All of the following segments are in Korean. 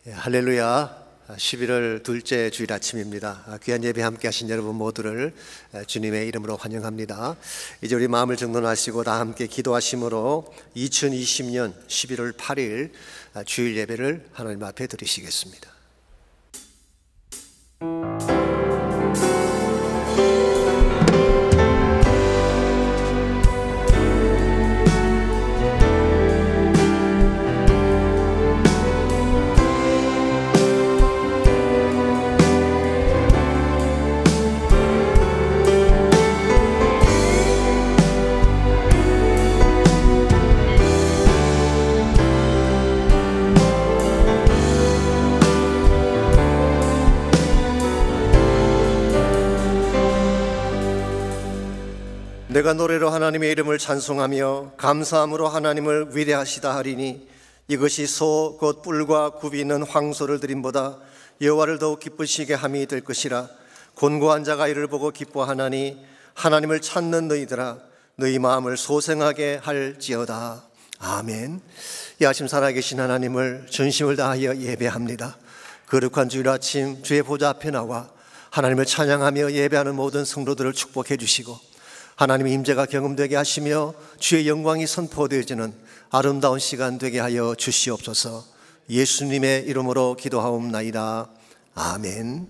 할렐루야. 11월 둘째 주일 아침입니다. 귀한 예배 함께 하신 여러분 모두를 주님의 이름으로 환영합니다. 이제 우리 마음을 정돈하시고 다 함께 기도하심으로 2020년 11월 8일 주일 예배를 하나님 앞에 드리시겠습니다. 내가 노래로 하나님의 이름을 찬송하며 감사함으로 하나님을 위대하시다 하리니 이것이 소 곧 뿔과 굽이 있는 황소를 드림보다 여호와를 더욱 기쁘시게 함이 될 것이라. 곤고한 자가 이를 보고 기뻐하나니 하나님을 찾는 너희들아 너희 마음을 소생하게 할지어다. 아멘. 이 아침 살아계신 하나님을 전심을 다하여 예배합니다. 거룩한 주일 아침 주의 보좌 앞에 나와 하나님을 찬양하며 예배하는 모든 성도들을 축복해 주시고 하나님의 임재가 경험되게 하시며 주의 영광이 선포되어지는 아름다운 시간 되게 하여 주시옵소서. 예수님의 이름으로 기도하옵나이다. 아멘.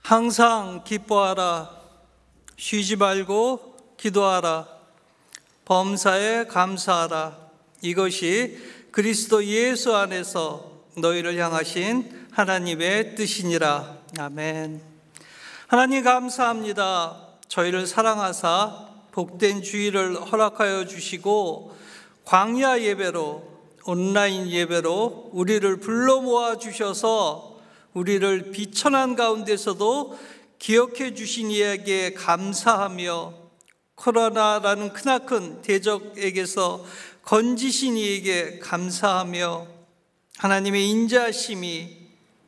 항상 기뻐하라. 쉬지 말고 기도하라. 범사에 감사하라. 이것이 그리스도 예수 안에서 너희를 향하신 하나님의 뜻이니라. 아멘. 하나님 감사합니다. 저희를 사랑하사 복된 주일을 허락하여 주시고 광야 예배로, 온라인 예배로 우리를 불러 모아 주셔서 우리를 비천한 가운데서도 기억해 주신 이에게 감사하며 코로나라는 크나큰 대적에게서 건지신 이에게 감사하며 하나님의 인자하심이,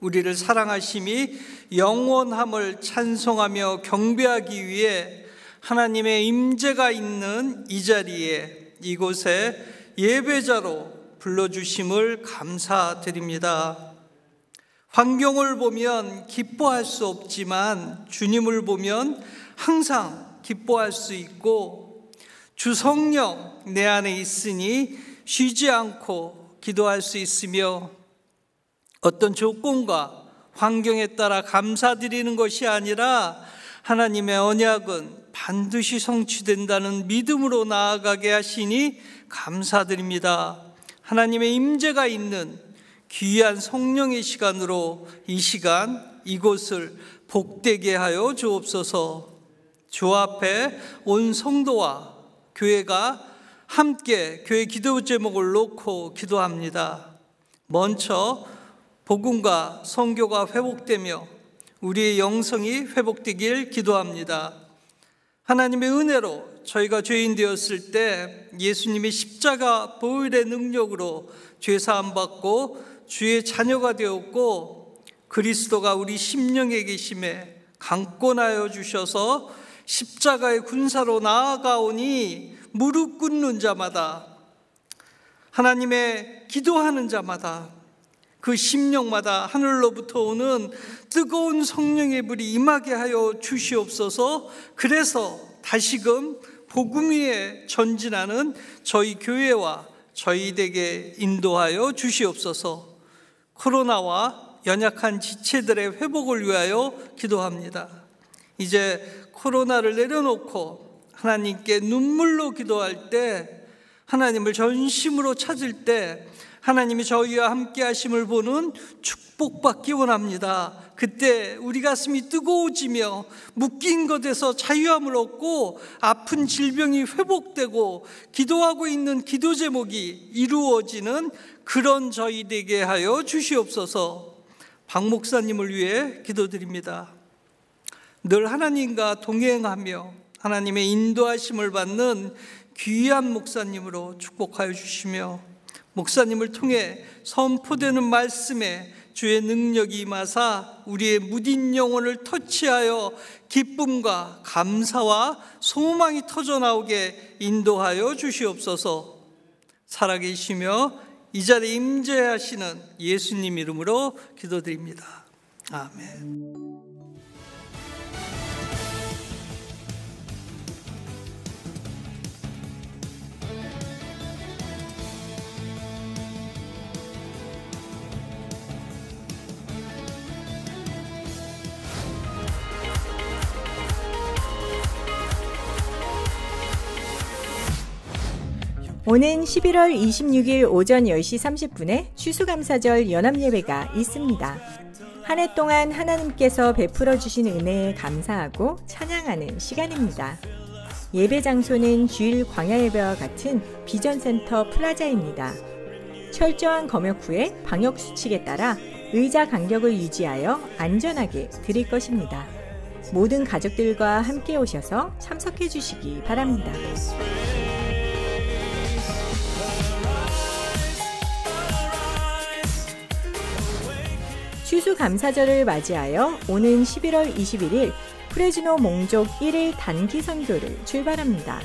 우리를 사랑하심이 영원함을 찬송하며 경배하기 위해 하나님의 임재가 있는 이 자리에, 이곳에 예배자로 불러주심을 감사드립니다. 환경을 보면 기뻐할 수 없지만 주님을 보면 항상 기뻐할 수 있고, 주 성령 내 안에 있으니 쉬지 않고 기도할 수 있으며, 어떤 조건과 환경에 따라 감사드리는 것이 아니라 하나님의 언약은 반드시 성취된다는 믿음으로 나아가게 하시니 감사드립니다. 하나님의 임재가 있는 귀한 성령의 시간으로 이 시간 이곳을 복되게 하여 주옵소서. 주 앞에 온 성도와 교회가 함께 교회 기도 제목을 놓고 기도합니다. 먼저 복음과 선교가 회복되며 우리의 영성이 회복되길 기도합니다. 하나님의 은혜로 저희가 죄인 되었을 때 예수님의 십자가 보혈의 능력으로 죄사함 받고 주의 자녀가 되었고, 그리스도가 우리 심령에 계심에 강권하여 주셔서 십자가의 군사로 나아가오니 무릎 꿇는 자마다, 하나님의 기도하는 자마다, 그 심령마다 하늘로부터 오는 뜨거운 성령의 불이 임하게 하여 주시옵소서. 그래서 다시금 복음 위에 전진하는 저희 교회와 저희에게 인도하여 주시옵소서. 코로나와 연약한 지체들의 회복을 위하여 기도합니다. 이제 코로나를 내려놓고 하나님께 눈물로 기도할 때, 하나님을 전심으로 찾을 때 하나님이 저희와 함께 하심을 보는 축복받기 원합니다. 그때 우리 가슴이 뜨거워지며 묶인 것에서 자유함을 얻고 아픈 질병이 회복되고 기도하고 있는 기도 제목이 이루어지는 그런 저희 되게 하여 주시옵소서. 박 목사님을 위해 기도드립니다. 늘 하나님과 동행하며 하나님의 인도하심을 받는 귀한 목사님으로 축복하여 주시며, 목사님을 통해 선포되는 말씀에 주의 능력이 임하사 우리의 무딘 영혼을 터치하여 기쁨과 감사와 소망이 터져나오게 인도하여 주시옵소서. 살아계시며 이 자리에 임재하시는 예수님 이름으로 기도드립니다. 아멘. 오는 11월 26일 오전 10시 30분에 추수감사절 연합예배가 있습니다. 한 해 동안 하나님께서 베풀어 주신 은혜에 감사하고 찬양하는 시간입니다. 예배 장소는 주일 광야예배와 같은 비전센터 플라자입니다. 철저한 검역 후에 방역수칙에 따라 의자 간격을 유지하여 안전하게 드릴 것입니다. 모든 가족들과 함께 오셔서 참석해 주시기 바랍니다. 추수감사절을 맞이하여 오는 11월 21일 프레즈노 몽족 1일 단기 선교를 출발합니다.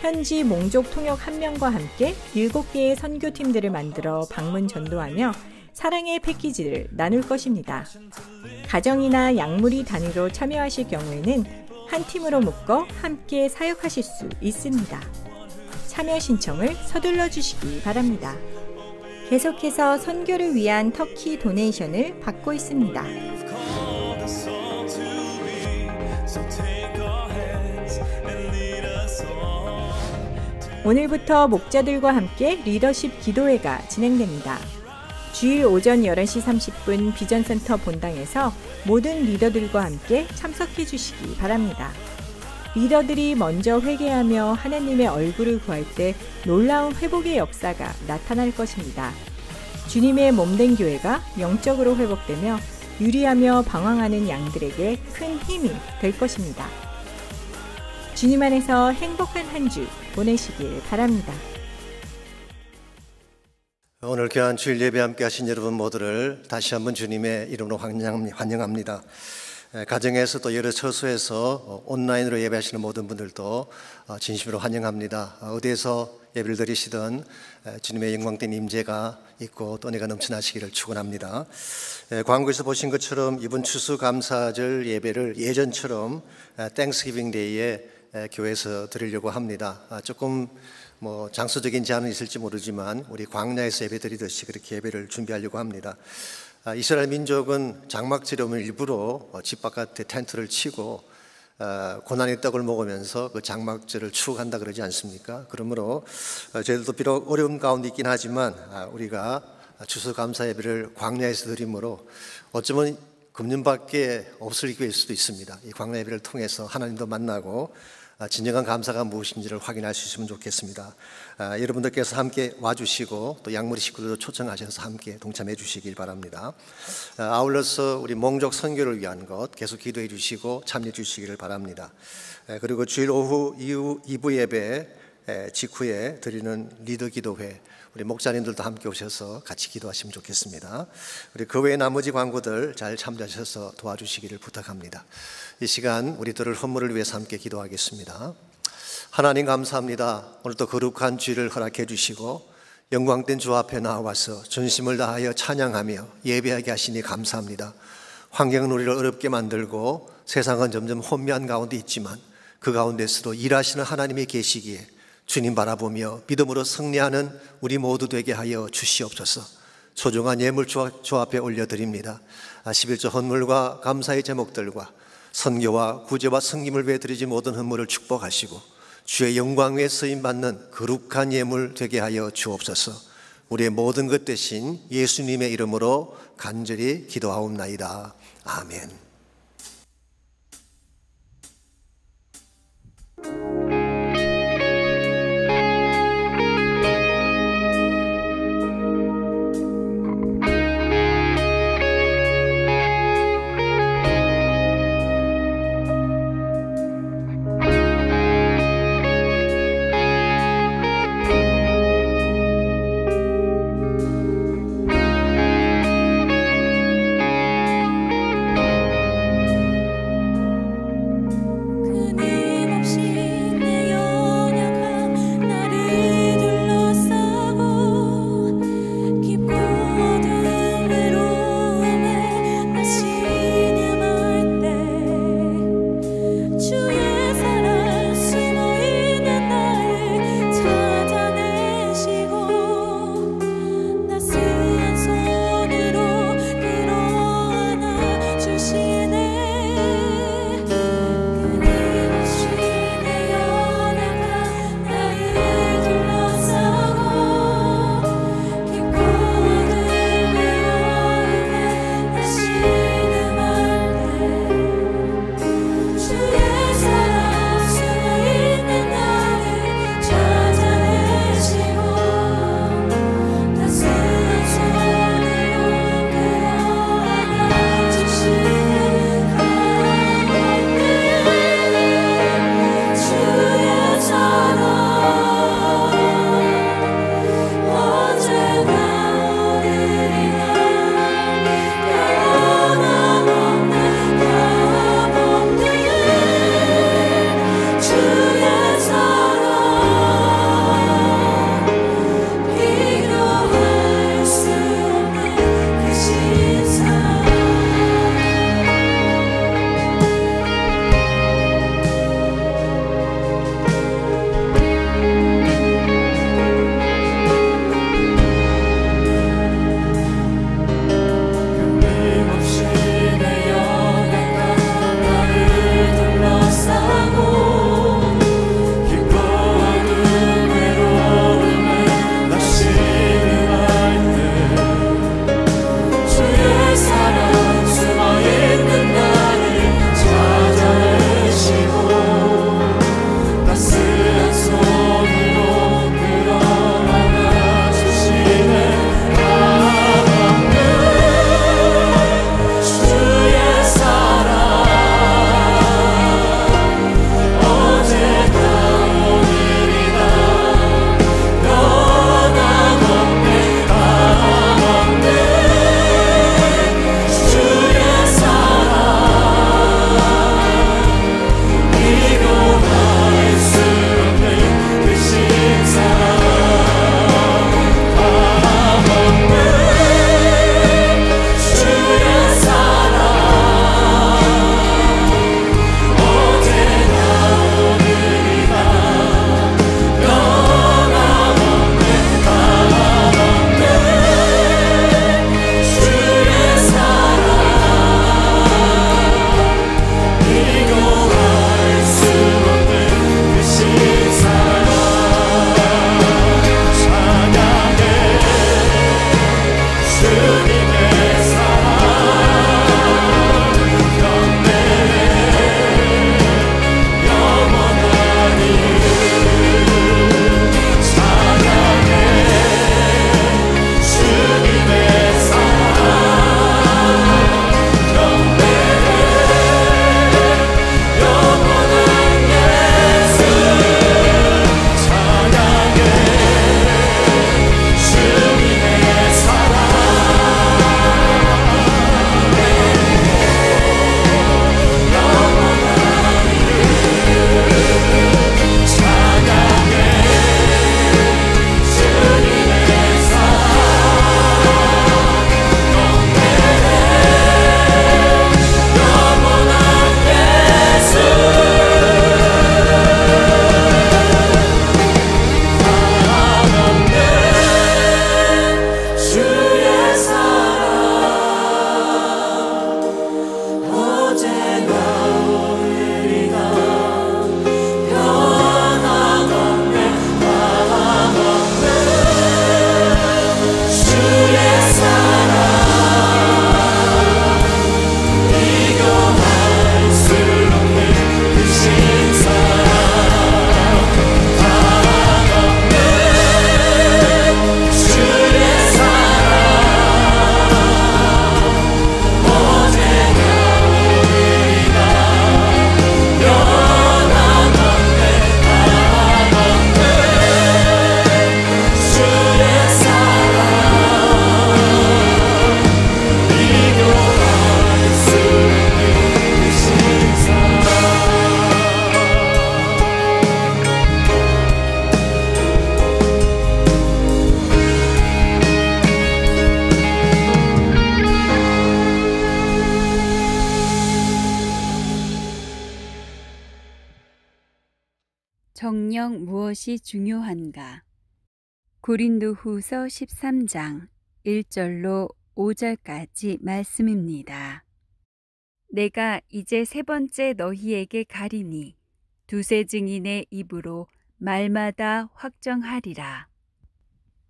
현지 몽족 통역 1명과 함께 7개의 선교팀들을 만들어 방문 전도하며 사랑의 패키지를 나눌 것입니다. 가정이나 약물이 단위로 참여하실 경우에는 한 팀으로 묶어 함께 사역하실 수 있습니다. 참여 신청을 서둘러 주시기 바랍니다. 계속해서 선교를 위한 터키 도네이션을 받고 있습니다. 오늘부터 목자들과 함께 리더십 기도회가 진행됩니다. 주일 오전 11시 30분 비전센터 본당에서 모든 리더들과 함께 참석해 주시기 바랍니다. 리더들이 먼저 회개하며 하나님의 얼굴을 구할 때 놀라운 회복의 역사가 나타날 것입니다. 주님의 몸된 교회가 영적으로 회복되며 유리하며 방황하는 양들에게 큰 힘이 될 것입니다. 주님 안에서 행복한 한 주 보내시길 바랍니다. 오늘 귀한 주일 예배 함께 하신 여러분 모두를 다시 한번 주님의 이름으로 환영합니다. 가정에서 또 여러 처소에서 온라인으로 예배하시는 모든 분들도 진심으로 환영합니다. 어디에서 예배를 드리시든 주님의 영광된 임재가 있고 또 은혜가 넘쳐나시기를 축원합니다. 광고에서 보신 것처럼 이번 추수감사절 예배를 예전처럼 땡스기빙 데이에 교회에서 드리려고 합니다. 조금 장소적인 제한은 있을지 모르지만 우리 광야에서 예배 드리듯이 그렇게 예배를 준비하려고 합니다. 이스라엘 민족은 장막절임을 일부러 집 바깥에 텐트를 치고 고난의 떡을 먹으면서 그 장막절을 추억한다 그러지 않습니까? 그러므로 저희들도 비록 어려운 가운데 있긴 하지만 우리가 추수감사 예배를 광야에서 드림으로 어쩌면 금년밖에 없을 기회일 수도 있습니다. 이 광야 예배를 통해서 하나님도 만나고 진정한 감사가 무엇인지를 확인할 수 있으면 좋겠습니다. 여러분들께서 함께 와주시고 또 양무리 식구들도 초청하셔서 함께 동참해 주시길 바랍니다. 아울러서 우리 몽족 선교를 위한 것 계속 기도해 주시고 참여해 주시기를 바랍니다. 그리고 주일 오후 2부 예배 직후에 드리는 리더 기도회 우리 목사님들도 함께 오셔서 같이 기도하시면 좋겠습니다. 우리 그 외의 나머지 광고들 잘 참조하셔서 도와주시기를 부탁합니다. 이 시간 우리들을 헌물을 위해서 함께 기도하겠습니다. 하나님 감사합니다. 오늘도 거룩한 주일을 허락해 주시고 영광된 주 앞에 나와서 전심을 다하여 찬양하며 예배하게 하시니 감사합니다. 환경은 우리를 어렵게 만들고 세상은 점점 혼미한 가운데 있지만 그 가운데서도 일하시는 하나님이 계시기에 주님 바라보며 믿음으로 승리하는 우리 모두 되게 하여 주시옵소서. 소중한 예물 주 앞에 올려드립니다. 11조 헌물과 감사의 제목들과 선교와 구제와 승림을 위해 드리지 모든 헌물을 축복하시고 주의 영광 위에 쓰임받는 거룩한 예물 되게 하여 주옵소서. 우리의 모든 것 대신 예수님의 이름으로 간절히 기도하옵나이다. 아멘. 주시네 정녕 무엇이 중요한가? 고린도후서 13장 1절로 5절까지 말씀입니다. 내가 이제 세 번째 너희에게 가리니 두세 증인의 입으로 말마다 확정하리라.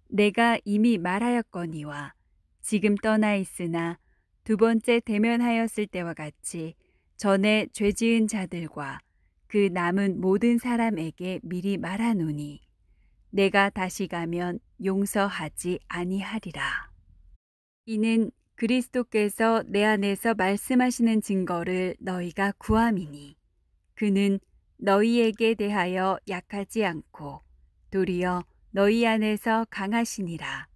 내가 이미 말하였거니와 지금 떠나 있으나 두 번째 대면하였을 때와 같이 전에 죄 지은 자들과 그 남은 모든 사람에게 미리 말하노니 내가 다시 가면 용서하지 아니하리라. 이는 그리스도께서 내 안에서 말씀하시는 증거를 너희가 구함이니 그는 너희에게 대하여 약하지 않고 도리어 너희 안에서 강하시니라.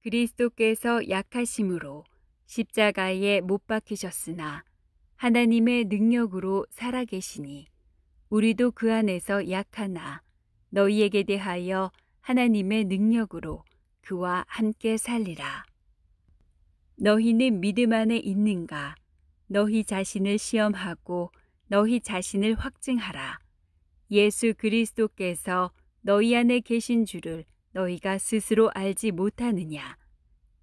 그리스도께서 약하심으로 십자가에 못 박히셨으나 하나님의 능력으로 살아계시니 우리도 그 안에서 약하나 너희에게 대하여 하나님의 능력으로 그와 함께 살리라. 너희는 믿음 안에 있는가? 너희 자신을 시험하고 너희 자신을 확증하라. 예수 그리스도께서 너희 안에 계신 줄을 너희가 스스로 알지 못하느냐?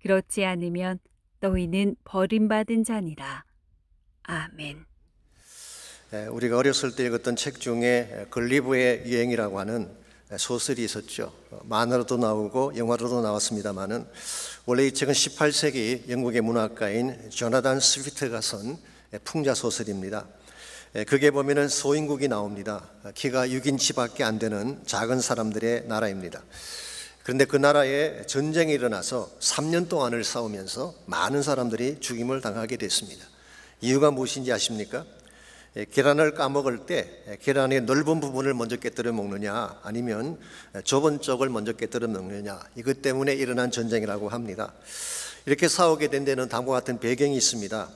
그렇지 않으면 너희는 버림받은 자니라. 아멘. 우리가 어렸을 때 읽었던 책 중에 글리브의 유행이라고 하는 소설이 있었죠. 만화로도 나오고 영화로도 나왔습니다마는 원래 이 책은 18세기 영국의 문학가인 조나단 스위트가 쓴 풍자 소설입니다. 그게 보면은 소인국이 나옵니다. 키가 6인치밖에 안 되는 작은 사람들의 나라입니다. 그런데 그 나라에 전쟁이 일어나서 3년 동안을 싸우면서 많은 사람들이 죽임을 당하게 됐습니다. 이유가 무엇인지 아십니까? 계란을 까먹을 때 계란의 넓은 부분을 먼저 깨뜨려 먹느냐 아니면 좁은 쪽을 먼저 깨뜨려 먹느냐, 이것 때문에 일어난 전쟁이라고 합니다. 이렇게 싸우게 된 데는 다음과 같은 배경이 있습니다.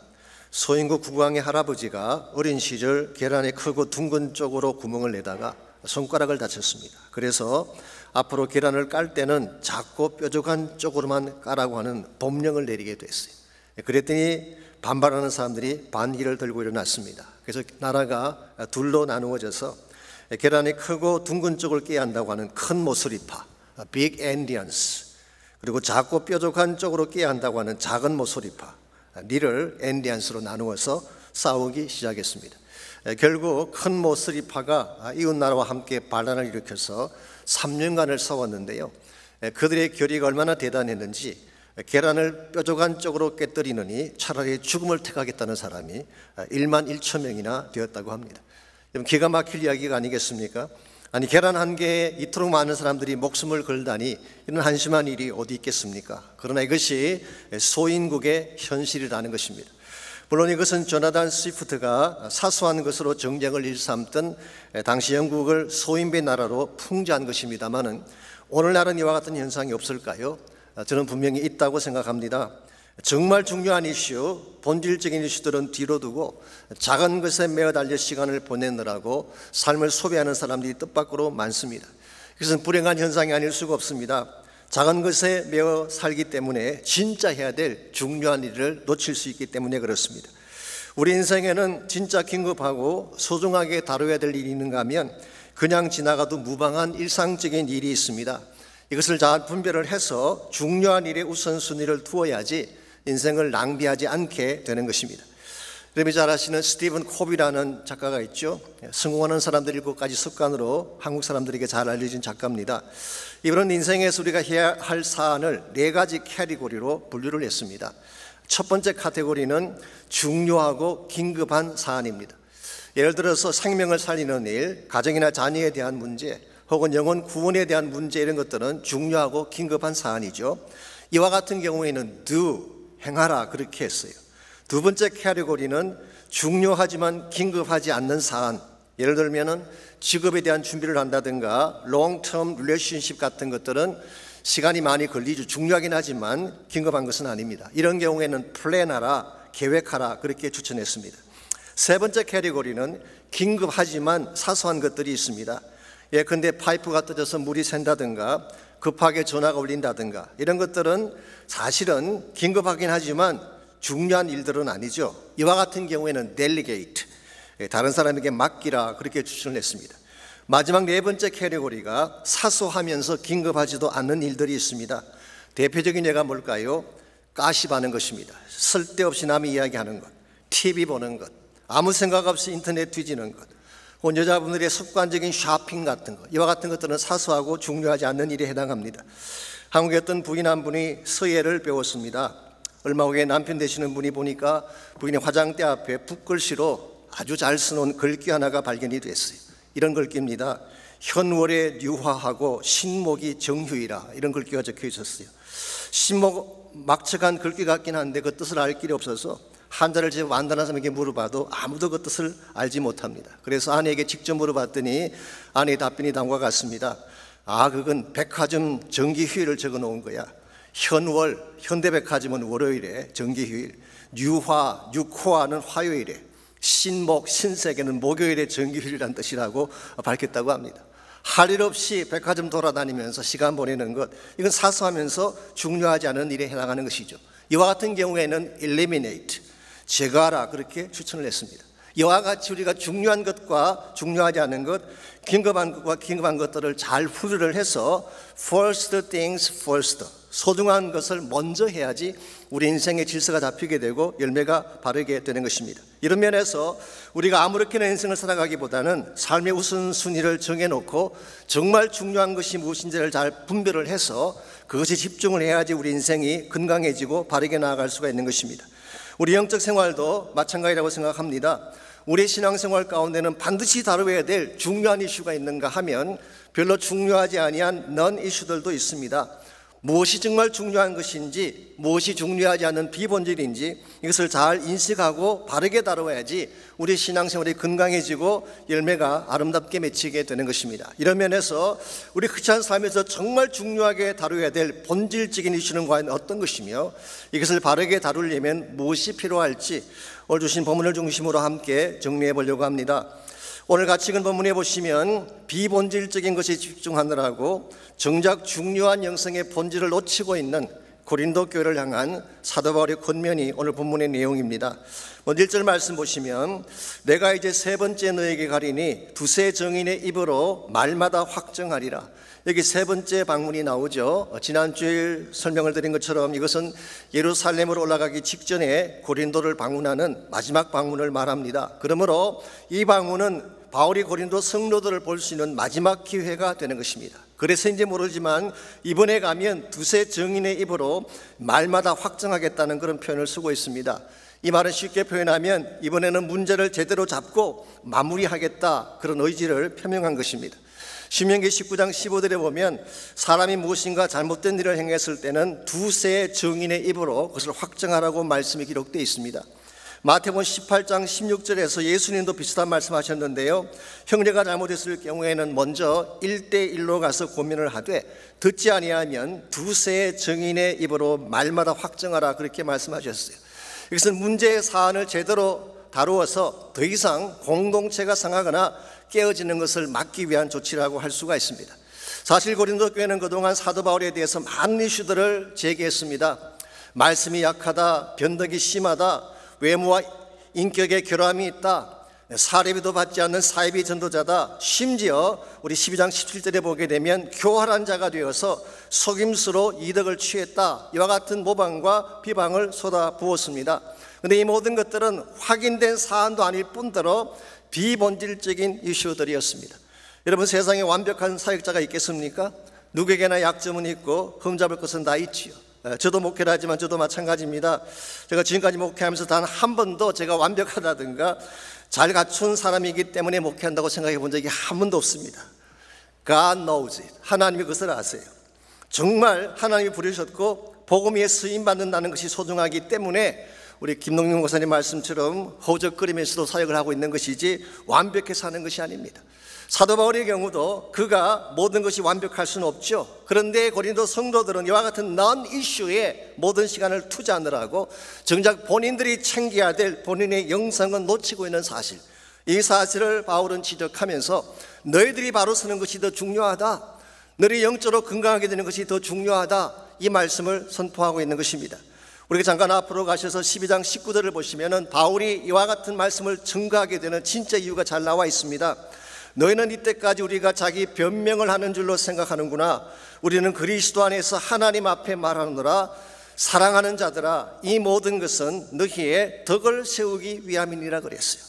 소인국 국왕의 할아버지가 어린 시절 계란의 크고 둥근 쪽으로 구멍을 내다가 손가락을 다쳤습니다. 그래서 앞으로 계란을 깔 때는 작고 뾰족한 쪽으로만 까라고 하는 법령을 내리게 됐어요. 그랬더니 반발하는 사람들이 반기를 들고 일어났습니다. 그래서 나라가 둘로 나누어져서 계란이 크고 둥근 쪽을 깨야 한다고 하는 큰 모서리파, Big Endians, 그리고 작고 뾰족한 쪽으로 깨야 한다고 하는 작은 모서리파, Little Endians로 나누어서 싸우기 시작했습니다. 결국 큰 모서리파가 이웃나라와 함께 반란을 일으켜서 3년간을 싸웠는데요. 그들의 결의가 얼마나 대단했는지 계란을 뾰족한 쪽으로 깨뜨리느니 차라리 죽음을 택하겠다는 사람이 1만 1천 명이나 되었다고 합니다. 기가 막힐 이야기가 아니겠습니까? 아니, 계란 한 개에 이토록 많은 사람들이 목숨을 걸다니 이런 한심한 일이 어디 있겠습니까? 그러나 이것이 소인국의 현실이라는 것입니다. 물론 이것은 조나단 스위프트가 사소한 것으로 정쟁을 일삼던 당시 영국을 소인배 나라로 풍자한 것입니다마는 오늘날은 이와 같은 현상이 없을까요? 저는 분명히 있다고 생각합니다. 정말 중요한 이슈, 본질적인 이슈들은 뒤로 두고 작은 것에 매어 달려 시간을 보내느라고 삶을 소비하는 사람들이 뜻밖으로 많습니다. 그것은 불행한 현상이 아닐 수가 없습니다. 작은 것에 매어 살기 때문에 진짜 해야 될 중요한 일을 놓칠 수 있기 때문에 그렇습니다. 우리 인생에는 진짜 긴급하고 소중하게 다뤄야 될 일이 있는가 하면 그냥 지나가도 무방한 일상적인 일이 있습니다. 이것을 잘 분별을 해서 중요한 일에 우선순위를 두어야지 인생을 낭비하지 않게 되는 것입니다. 여러분이 잘 아시는 스티븐 코비라는 작가가 있죠. 성공하는 사람들 7가지 습관으로 한국 사람들에게 잘 알려진 작가입니다. 이분은 인생에서 우리가 해야 할 사안을 4가지 카테고리로 분류를 했습니다. 첫 번째 카테고리는 중요하고 긴급한 사안입니다. 예를 들어서 생명을 살리는 일, 가정이나 자녀에 대한 문제, 혹은 영혼 구원에 대한 문제, 이런 것들은 중요하고 긴급한 사안이죠. 이와 같은 경우에는 do, 행하라, 그렇게 했어요. 두 번째 카테고리는 중요하지만 긴급하지 않는 사안, 예를 들면 직업에 대한 준비를 한다든가 long-term relationship 같은 것들은 시간이 많이 걸리죠. 중요하긴 하지만 긴급한 것은 아닙니다. 이런 경우에는 플랜하라, 계획하라, 그렇게 추천했습니다. 세 번째 카테고리는 긴급하지만 사소한 것들이 있습니다. 예컨대 파이프가 터져서 물이 샌다든가 급하게 전화가 울린다든가 이런 것들은 사실은 긴급하긴 하지만 중요한 일들은 아니죠. 이와 같은 경우에는 델리게이트, 다른 사람에게 맡기라, 그렇게 추천을 했습니다. 마지막 네 번째 카테고리가 사소하면서 긴급하지도 않는 일들이 있습니다. 대표적인 예가 뭘까요? 가십하는 것입니다. 쓸데없이 남이 이야기하는 것, TV 보는 것, 아무 생각 없이 인터넷 뒤지는 것, 혹은 여자분들의 습관적인 쇼핑 같은 것, 이와 같은 것들은 사소하고 중요하지 않는 일에 해당합니다. 한국의 어떤 부인 한 분이 서예를 배웠습니다. 얼마 후에 남편 되시는 분이 보니까 부인의 화장대 앞에 붓글씨로 아주 잘 써놓은 글귀 하나가 발견이 됐어요. 이런 글귀입니다. 현월에 유화하고 신목이 정휴이라, 이런 글귀가 적혀 있었어요. 신목 막측한 글귀 같긴 한데 그 뜻을 알 길이 없어서 한자를 제 완단한 사람에게 물어봐도 아무도 그 뜻을 알지 못합니다. 그래서 아내에게 직접 물어봤더니 아내의 답변이 다음과 같습니다. 그건 백화점 정기휴일을 적어 놓은 거야. 현월, 현대백화점은 월요일에 정기휴일, 유화, 육화는 화요일에, 신목, 신세계는 목요일에 정기휴일이라는 뜻이라고 밝혔다고 합니다. 할 일 없이 백화점 돌아다니면서 시간 보내는 것, 이건 사소하면서 중요하지 않은 일에 해당하는 것이죠. 이와 같은 경우에는 eliminate, 제거하라, 그렇게 추천을 했습니다. 이와 같이 우리가 중요한 것과 중요하지 않은 것, 긴급한 것과 긴급한 것들을 잘 분류를 해서 first things first, 소중한 것을 먼저 해야지 우리 인생의 질서가 잡히게 되고 열매가 바르게 되는 것입니다. 이런 면에서 우리가 아무렇게나 인생을 살아가기보다는 삶의 우선순위를 정해놓고 정말 중요한 것이 무엇인지를 잘 분별을 해서 그것에 집중을 해야지 우리 인생이 건강해지고 바르게 나아갈 수가 있는 것입니다. 우리 영적 생활도 마찬가지라고 생각합니다. 우리 신앙생활 가운데는 반드시 다루어야 될 중요한 이슈가 있는가 하면 별로 중요하지 아니한 넌 이슈들도 있습니다. 무엇이 정말 중요한 것인지, 무엇이 중요하지 않은 비본질인지 이것을 잘 인식하고 바르게 다루어야지 우리 신앙생활이 건강해지고 열매가 아름답게 맺히게 되는 것입니다. 이런 면에서 우리 크리스찬 삶에서 정말 중요하게 다루어야 될 본질적인 이슈는 과연 어떤 것이며 이것을 바르게 다루려면 무엇이 필요할지 오늘 주신 본문을 중심으로 함께 정리해 보려고 합니다. 오늘 같이 읽은 본문에 보시면 비본질적인 것에 집중하느라고 정작 중요한 영성의 본질을 놓치고 있는 고린도 교회를 향한 사도 바울의 권면이 오늘 본문의 내용입니다. 먼저 1절 말씀 보시면 내가 이제 세 번째 너에게 가리니 두세 정인의 입으로 말마다 확정하리라. 여기 세 번째 방문이 나오죠. 지난주에 설명을 드린 것처럼 이것은 예루살렘으로 올라가기 직전에 고린도를 방문하는 마지막 방문을 말합니다. 그러므로 이 방문은 바울이 고린도 성도들을 볼 수 있는 마지막 기회가 되는 것입니다. 그래서인지 모르지만 이번에 가면 두세 정인의 입으로 말마다 확정하겠다는 그런 표현을 쓰고 있습니다. 이 말은 쉽게 표현하면 이번에는 문제를 제대로 잡고 마무리하겠다, 그런 의지를 표명한 것입니다. 신명기 19장 15절에 보면 사람이 무엇인가 잘못된 일을 행했을 때는 두세 정인의 입으로 그것을 확정하라고 말씀이 기록되어 있습니다. 마태복음 18장 16절에서 예수님도 비슷한 말씀하셨는데요, 형제가 잘못했을 경우에는 먼저 1대1로 가서 고민을 하되 듣지 아니하면 두세 정인의 입으로 말마다 확정하라, 그렇게 말씀하셨어요. 이것은 문제의 사안을 제대로 다루어서 더 이상 공동체가 상하거나 깨어지는 것을 막기 위한 조치라고 할 수가 있습니다. 사실 고린도 교회는 그동안 사도 바울에 대해서 많은 이슈들을 제기했습니다. 말씀이 약하다, 변덕이 심하다, 외모와 인격에 결함이 있다, 사례비도 받지 않는 사이비 전도자다, 심지어 우리 12장 17절에 보게 되면 교활한 자가 되어서 속임수로 이득을 취했다, 이와 같은 모방과 비방을 쏟아부었습니다. 그런데 이 모든 것들은 확인된 사안도 아닐 뿐더러 비본질적인 이슈들이었습니다. 여러분, 세상에 완벽한 사역자가 있겠습니까? 누구에게나 약점은 있고 흠잡을 것은 다 있지요. 저도 목회를 하지만 저도 마찬가지입니다. 제가 지금까지 목회하면서 단 한 번도 제가 완벽하다든가 잘 갖춘 사람이기 때문에 목회한다고 생각해 본 적이 한 번도 없습니다. God knows it. 하나님이 그것을 아세요. 정말 하나님이 부르셨고 복음에 쓰임받는다는 것이 소중하기 때문에 우리 김동영 목사님 말씀처럼 허우적거리면서도 사역을 하고 있는 것이지 완벽해서 하는 것이 아닙니다. 사도 바울의 경우도 그가 모든 것이 완벽할 수는 없죠. 그런데 고린도 성도들은 이와 같은 넌 이슈에 모든 시간을 투자하느라고 정작 본인들이 챙겨야 될 본인의 영성은 놓치고 있는 사실, 이 사실을 바울은 지적하면서 너희들이 바로 서는 것이 더 중요하다, 너희 영적으로 건강하게 되는 것이 더 중요하다, 이 말씀을 선포하고 있는 것입니다. 우리가 잠깐 앞으로 가셔서 12장 19절을 보시면 바울이 이와 같은 말씀을 증거하게 되는 진짜 이유가 잘 나와 있습니다. 너희는 이때까지 우리가 자기 변명을 하는 줄로 생각하는구나. 우리는 그리스도 안에서 하나님 앞에 말하노라. 사랑하는 자들아, 이 모든 것은 너희의 덕을 세우기 위함이니라 그랬어요.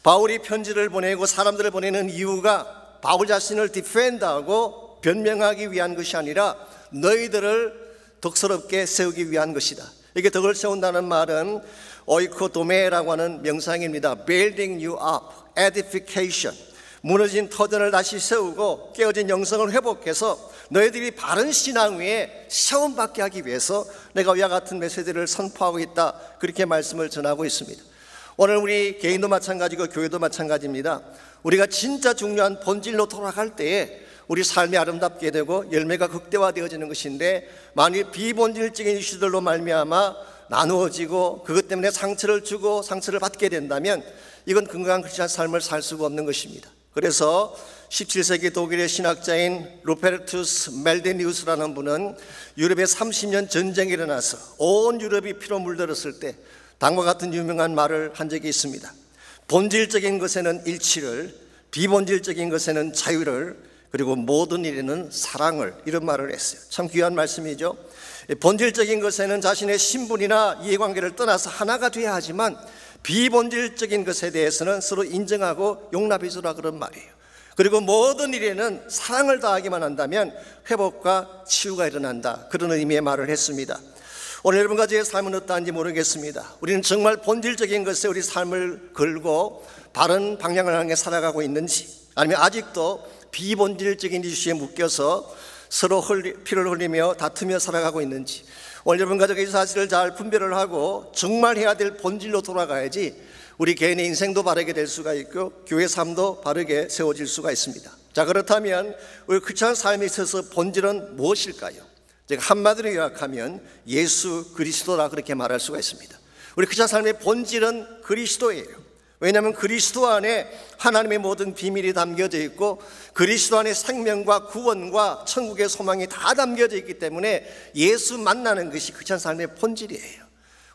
바울이 편지를 보내고 사람들을 보내는 이유가 바울 자신을 디펜드하고 변명하기 위한 것이 아니라 너희들을 덕스럽게 세우기 위한 것이다. 이게 덕을 세운다는 말은 오이코도메라고 하는 명상입니다. Building you up, edification. 무너진 터전을 다시 세우고 깨어진 영성을 회복해서 너희들이 바른 신앙 위에 세움받게 하기 위해서 내가 위와 같은 메시지를 선포하고 있다. 그렇게 말씀을 전하고 있습니다. 오늘 우리 개인도 마찬가지고 교회도 마찬가지입니다. 우리가 진짜 중요한 본질로 돌아갈 때에 우리 삶이 아름답게 되고 열매가 극대화되어지는 것인데, 만일 비본질적인 이슈들로 말미암아 나누어지고 그것 때문에 상처를 주고 상처를 받게 된다면 이건 건강한 크리스찬 삶을 살 수가 없는 것입니다. 그래서 17세기 독일의 신학자인 루페르투스 멜데니우스라는 분은 유럽에 30년 전쟁이 일어나서 온 유럽이 피로 물들었을 때 다음과 같은 유명한 말을 한 적이 있습니다. 본질적인 것에는 일치를, 비본질적인 것에는 자유를, 그리고 모든 일에는 사랑을, 이런 말을 했어요. 참 귀한 말씀이죠. 본질적인 것에는 자신의 신분이나 이해관계를 떠나서 하나가 되어야 하지만 비본질적인 것에 대해서는 서로 인정하고 용납해 주라, 그런 말이에요. 그리고 모든 일에는 사랑을 다하기만 한다면 회복과 치유가 일어난다, 그런 의미의 말을 했습니다. 오늘 여러분과 제 삶은 어떠한지 모르겠습니다. 우리는 정말 본질적인 것에 우리 삶을 걸고 바른 방향을 향해 살아가고 있는지, 아니면 아직도 비본질적인 이슈에 묶여서 서로 피를 흘리며 다투며 살아가고 있는지, 오늘 여러분 가족의 이 사실을 잘 분별을 하고 정말 해야 될 본질로 돌아가야지 우리 개인의 인생도 바르게 될 수가 있고 교회 삶도 바르게 세워질 수가 있습니다. 자, 그렇다면 우리 크리스찬 삶에 있어서 본질은 무엇일까요? 제가 한마디로 요약하면 예수 그리스도라, 그렇게 말할 수가 있습니다. 우리 크리스찬 삶의 본질은 그리스도예요. 왜냐하면 그리스도 안에 하나님의 모든 비밀이 담겨져 있고 그리스도 안에 생명과 구원과 천국의 소망이 다 담겨져 있기 때문에 예수 만나는 것이 크리스찬 삶의 본질이에요.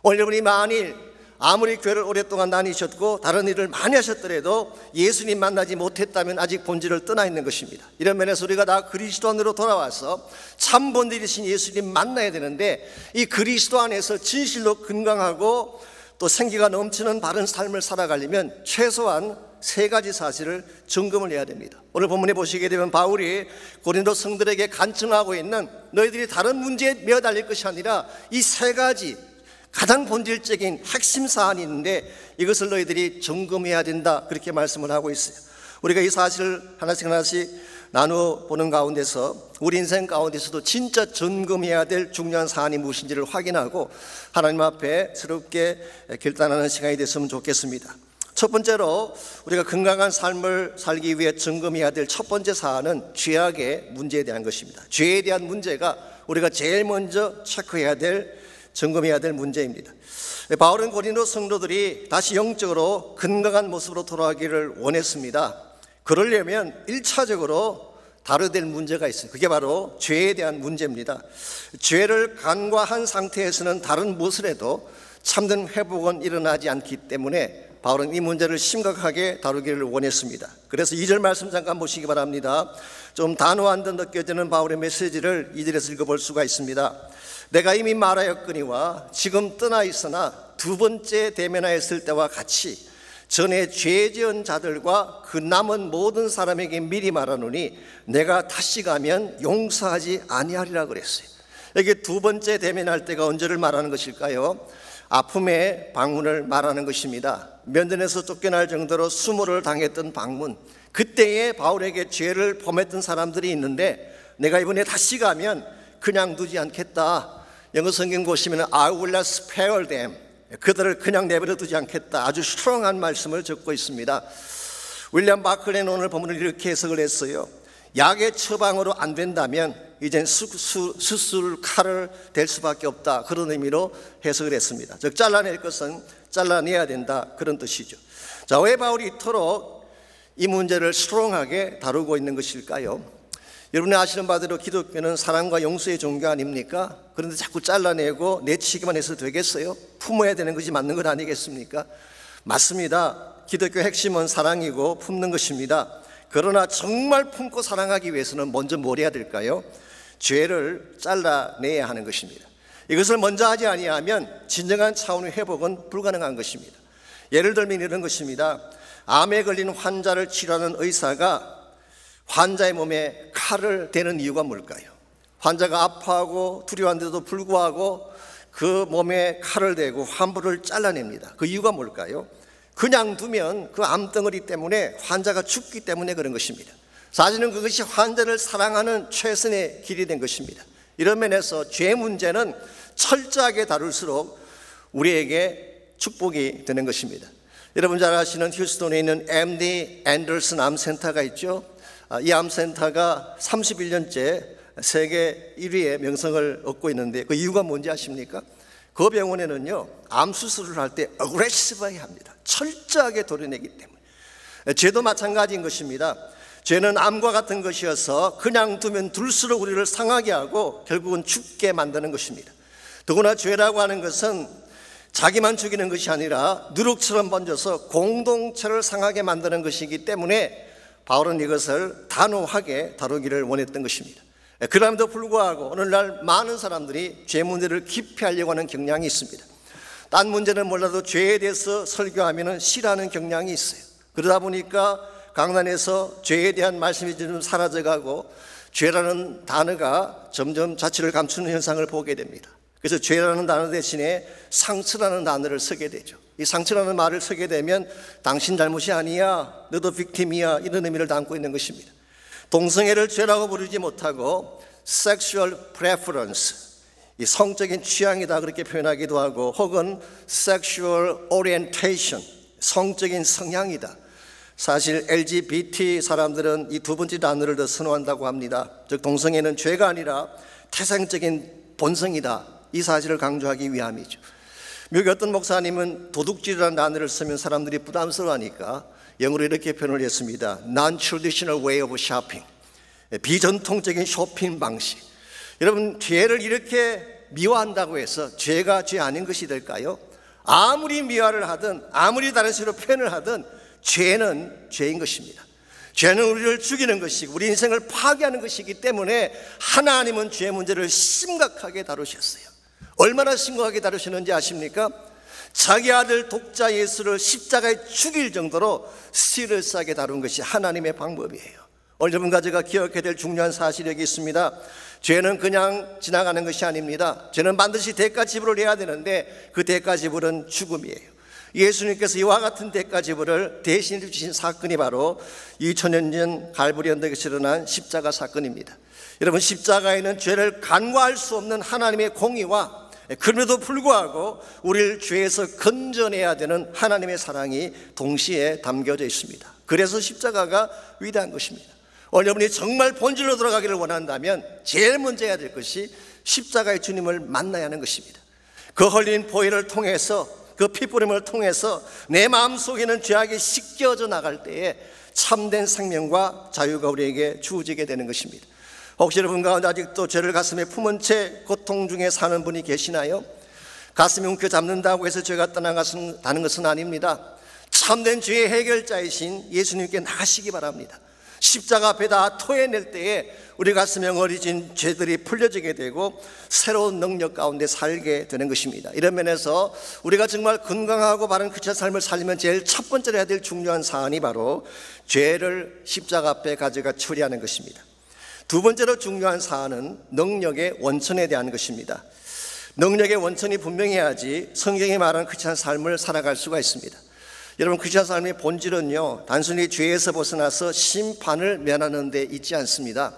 오늘 여러분이 만일 아무리 교회를 오랫동안 다니셨고 다른 일을 많이 하셨더라도 예수님 만나지 못했다면 아직 본질을 떠나 있는 것입니다. 이런 면에서 우리가 다 그리스도 안으로 돌아와서 참 본질이신 예수님 만나야 되는데, 이 그리스도 안에서 진실로 건강하고 또 생기가 넘치는 바른 삶을 살아가려면 최소한 세 가지 사실을 점검을 해야 됩니다. 오늘 본문에 보시게 되면 바울이 고린도 성들에게 간청하고 있는, 너희들이 다른 문제에 매달릴 것이 아니라 이 세 가지 가장 본질적인 핵심 사안이 있는데 이것을 너희들이 점검해야 된다, 그렇게 말씀을 하고 있어요. 우리가 이 사실을 하나씩 나누어 보는 가운데서 우리 인생 가운데서도 진짜 점검해야 될 중요한 사안이 무엇인지를 확인하고 하나님 앞에 새롭게 결단하는 시간이 됐으면 좋겠습니다. 첫 번째로 우리가 건강한 삶을 살기 위해 점검해야 될 첫 번째 사안은 죄악의 문제에 대한 것입니다. 죄에 대한 문제가 우리가 제일 먼저 체크해야 될, 점검해야 될 문제입니다. 바울은 고린도 성도들이 다시 영적으로 건강한 모습으로 돌아가기를 원했습니다. 그러려면 1차적으로 다뤄야 될 문제가 있어요. 그게 바로 죄에 대한 문제입니다. 죄를 간과한 상태에서는 다른 무엇을 해도 참된 회복은 일어나지 않기 때문에 바울은 이 문제를 심각하게 다루기를 원했습니다. 그래서 2절 말씀 잠깐 보시기 바랍니다. 좀 단호한 듯 느껴지는 바울의 메시지를 2절에서 읽어볼 수가 있습니다. 내가 이미 말하였거니와 지금 떠나 있으나 두 번째 대면하였을 때와 같이 전에 죄 지은 자들과 그 남은 모든 사람에게 미리 말하노니 내가 다시 가면 용서하지 아니하리라 그랬어요. 여기 두 번째 대면할 때가 언제를 말하는 것일까요? 아픔의 방문을 말하는 것입니다. 면전에서 쫓겨날 정도로 수모를 당했던 방문, 그때에 바울에게 죄를 범했던 사람들이 있는데 내가 이번에 다시 가면 그냥 두지 않겠다. 영어 성경 보시면 I will not spare them, 그들을 그냥 내버려 두지 않겠다, 아주 스트롱한 말씀을 적고 있습니다. 윌리엄 바클레는 오늘 본문을 이렇게 해석을 했어요. 약의 처방으로 안 된다면 이젠 수술 칼을 댈 수밖에 없다, 그런 의미로 해석을 했습니다. 즉 잘라낼 것은 잘라내야 된다, 그런 뜻이죠. 자, 왜 바울이 이토록 이 문제를 스트롱하게 다루고 있는 것일까요? 여러분이 아시는 바대로 기독교는 사랑과 용서의 종교 아닙니까? 그런데 자꾸 잘라내고 내치기만 해서 되겠어요? 품어야 되는 것이 맞는 것 아니겠습니까? 맞습니다. 기독교 핵심은 사랑이고 품는 것입니다. 그러나 정말 품고 사랑하기 위해서는 먼저 뭘 해야 될까요? 죄를 잘라내야 하는 것입니다. 이것을 먼저 하지 아니하면 진정한 차원의 회복은 불가능한 것입니다. 예를 들면 이런 것입니다. 암에 걸린 환자를 치료하는 의사가 환자의 몸에 칼을 대는 이유가 뭘까요? 환자가 아파하고 두려워한데도 불구하고 그 몸에 칼을 대고 환부를 잘라냅니다. 그 이유가 뭘까요? 그냥 두면 그 암덩어리 때문에 환자가 죽기 때문에 그런 것입니다. 사실은 그것이 환자를 사랑하는 최선의 길이 된 것입니다. 이런 면에서 죄 문제는 철저하게 다룰수록 우리에게 축복이 되는 것입니다. 여러분 잘 아시는 휴스턴에 있는 MD 앤더슨 암센터가 있죠. 이 암센터가 31년째 세계 1위의 명성을 얻고 있는데 그 이유가 뭔지 아십니까? 그 병원에는요, 암 수술을 할 때 어그레시브하게 합니다. 철저하게 도려내기 때문에. 죄도 마찬가지인 것입니다. 죄는 암과 같은 것이어서 그냥 두면 둘수록 우리를 상하게 하고 결국은 죽게 만드는 것입니다. 더구나 죄라고 하는 것은 자기만 죽이는 것이 아니라 누룩처럼 번져서 공동체를 상하게 만드는 것이기 때문에 바울은 이것을 단호하게 다루기를 원했던 것입니다. 그럼에도 불구하고 오늘날 많은 사람들이 죄 문제를 깊이 하려고 하는 경향이 있습니다. 딴 문제는 몰라도 죄에 대해서 설교하면 싫어하는 경향이 있어요. 그러다 보니까 강단에서 죄에 대한 말씀이 좀 사라져가고 죄라는 단어가 점점 자취를 감추는 현상을 보게 됩니다. 그래서 죄라는 단어 대신에 상처라는 단어를 쓰게 되죠. 이 상처라는 말을 쓰게 되면 당신 잘못이 아니야, 너도 빅팀이야, 이런 의미를 담고 있는 것입니다. 동성애를 죄라고 부르지 못하고 sexual preference, 이 성적인 취향이다 그렇게 표현하기도 하고, 혹은 sexual orientation, 성적인 성향이다. 사실 LGBT 사람들은 이 두 번째 단어를 더 선호한다고 합니다. 즉 동성애는 죄가 아니라 태생적인 본성이다, 이 사실을 강조하기 위함이죠. 미국의 어떤 목사님은 도둑질이라는 단어를 쓰면 사람들이 부담스러워하니까 영어로 이렇게 표현을 했습니다. Non-traditional way of shopping, 비전통적인 쇼핑 방식. 여러분, 죄를 이렇게 미화한다고 해서 죄가 죄 아닌 것이 될까요? 아무리 미화를 하든 아무리 다른 식으로 표현을 하든 죄는 죄인 것입니다. 죄는 우리를 죽이는 것이고 우리 인생을 파괴하는 것이기 때문에 하나님은 죄 문제를 심각하게 다루셨어요. 얼마나 심각하게 다루셨는지 아십니까? 자기 아들 독자 예수를 십자가에 죽일 정도로 시리어스하게 다룬 것이 하나님의 방법이에요. 오늘 여러분과 제가 기억해야 될 중요한 사실이 여기 있습니다. 죄는 그냥 지나가는 것이 아닙니다. 죄는 반드시 대가 지불을 해야 되는데 그 대가 지불은 죽음이에요. 예수님께서 이와 같은 대가 지불을 대신 주신 사건이 바로 2000년 전 갈보리 언덕에서 일어난 십자가 사건입니다. 여러분, 십자가에는 죄를 간과할 수 없는 하나님의 공의와 그럼에도 불구하고 우리를 죄에서 건져내야 되는 하나님의 사랑이 동시에 담겨져 있습니다. 그래서 십자가가 위대한 것입니다. 오늘 여러분이 정말 본질로 돌아가기를 원한다면 제일 먼저 해야 될 것이 십자가의 주님을 만나야 하는 것입니다. 그 흘린 보혈을 통해서, 그 피뿌림을 통해서 내 마음속에는 죄악이 씻겨져 나갈 때에 참된 생명과 자유가 우리에게 주어지게 되는 것입니다. 혹시 여러분 가운데 아직도 죄를 가슴에 품은 채 고통 중에 사는 분이 계시나요? 가슴이 움켜잡는다고 해서 죄가 떠나가는 것은 아닙니다. 참된 죄의 해결자이신 예수님께 나가시기 바랍니다. 십자가 앞에 다 토해낼 때에 우리 가슴에 어리진 죄들이 풀려지게 되고 새로운 능력 가운데 살게 되는 것입니다. 이런 면에서 우리가 정말 건강하고 바른 크리스찬 삶을 살리면 제일 첫 번째로 해야 될 중요한 사안이 바로 죄를 십자가 앞에 가져가 처리하는 것입니다. 두 번째로 중요한 사안은 능력의 원천에 대한 것입니다. 능력의 원천이 분명해야지 성경이 말하는 크리스찬 삶을 살아갈 수가 있습니다. 여러분, 크리스찬 삶의 본질은요, 단순히 죄에서 벗어나서 심판을 면하는 데 있지 않습니다.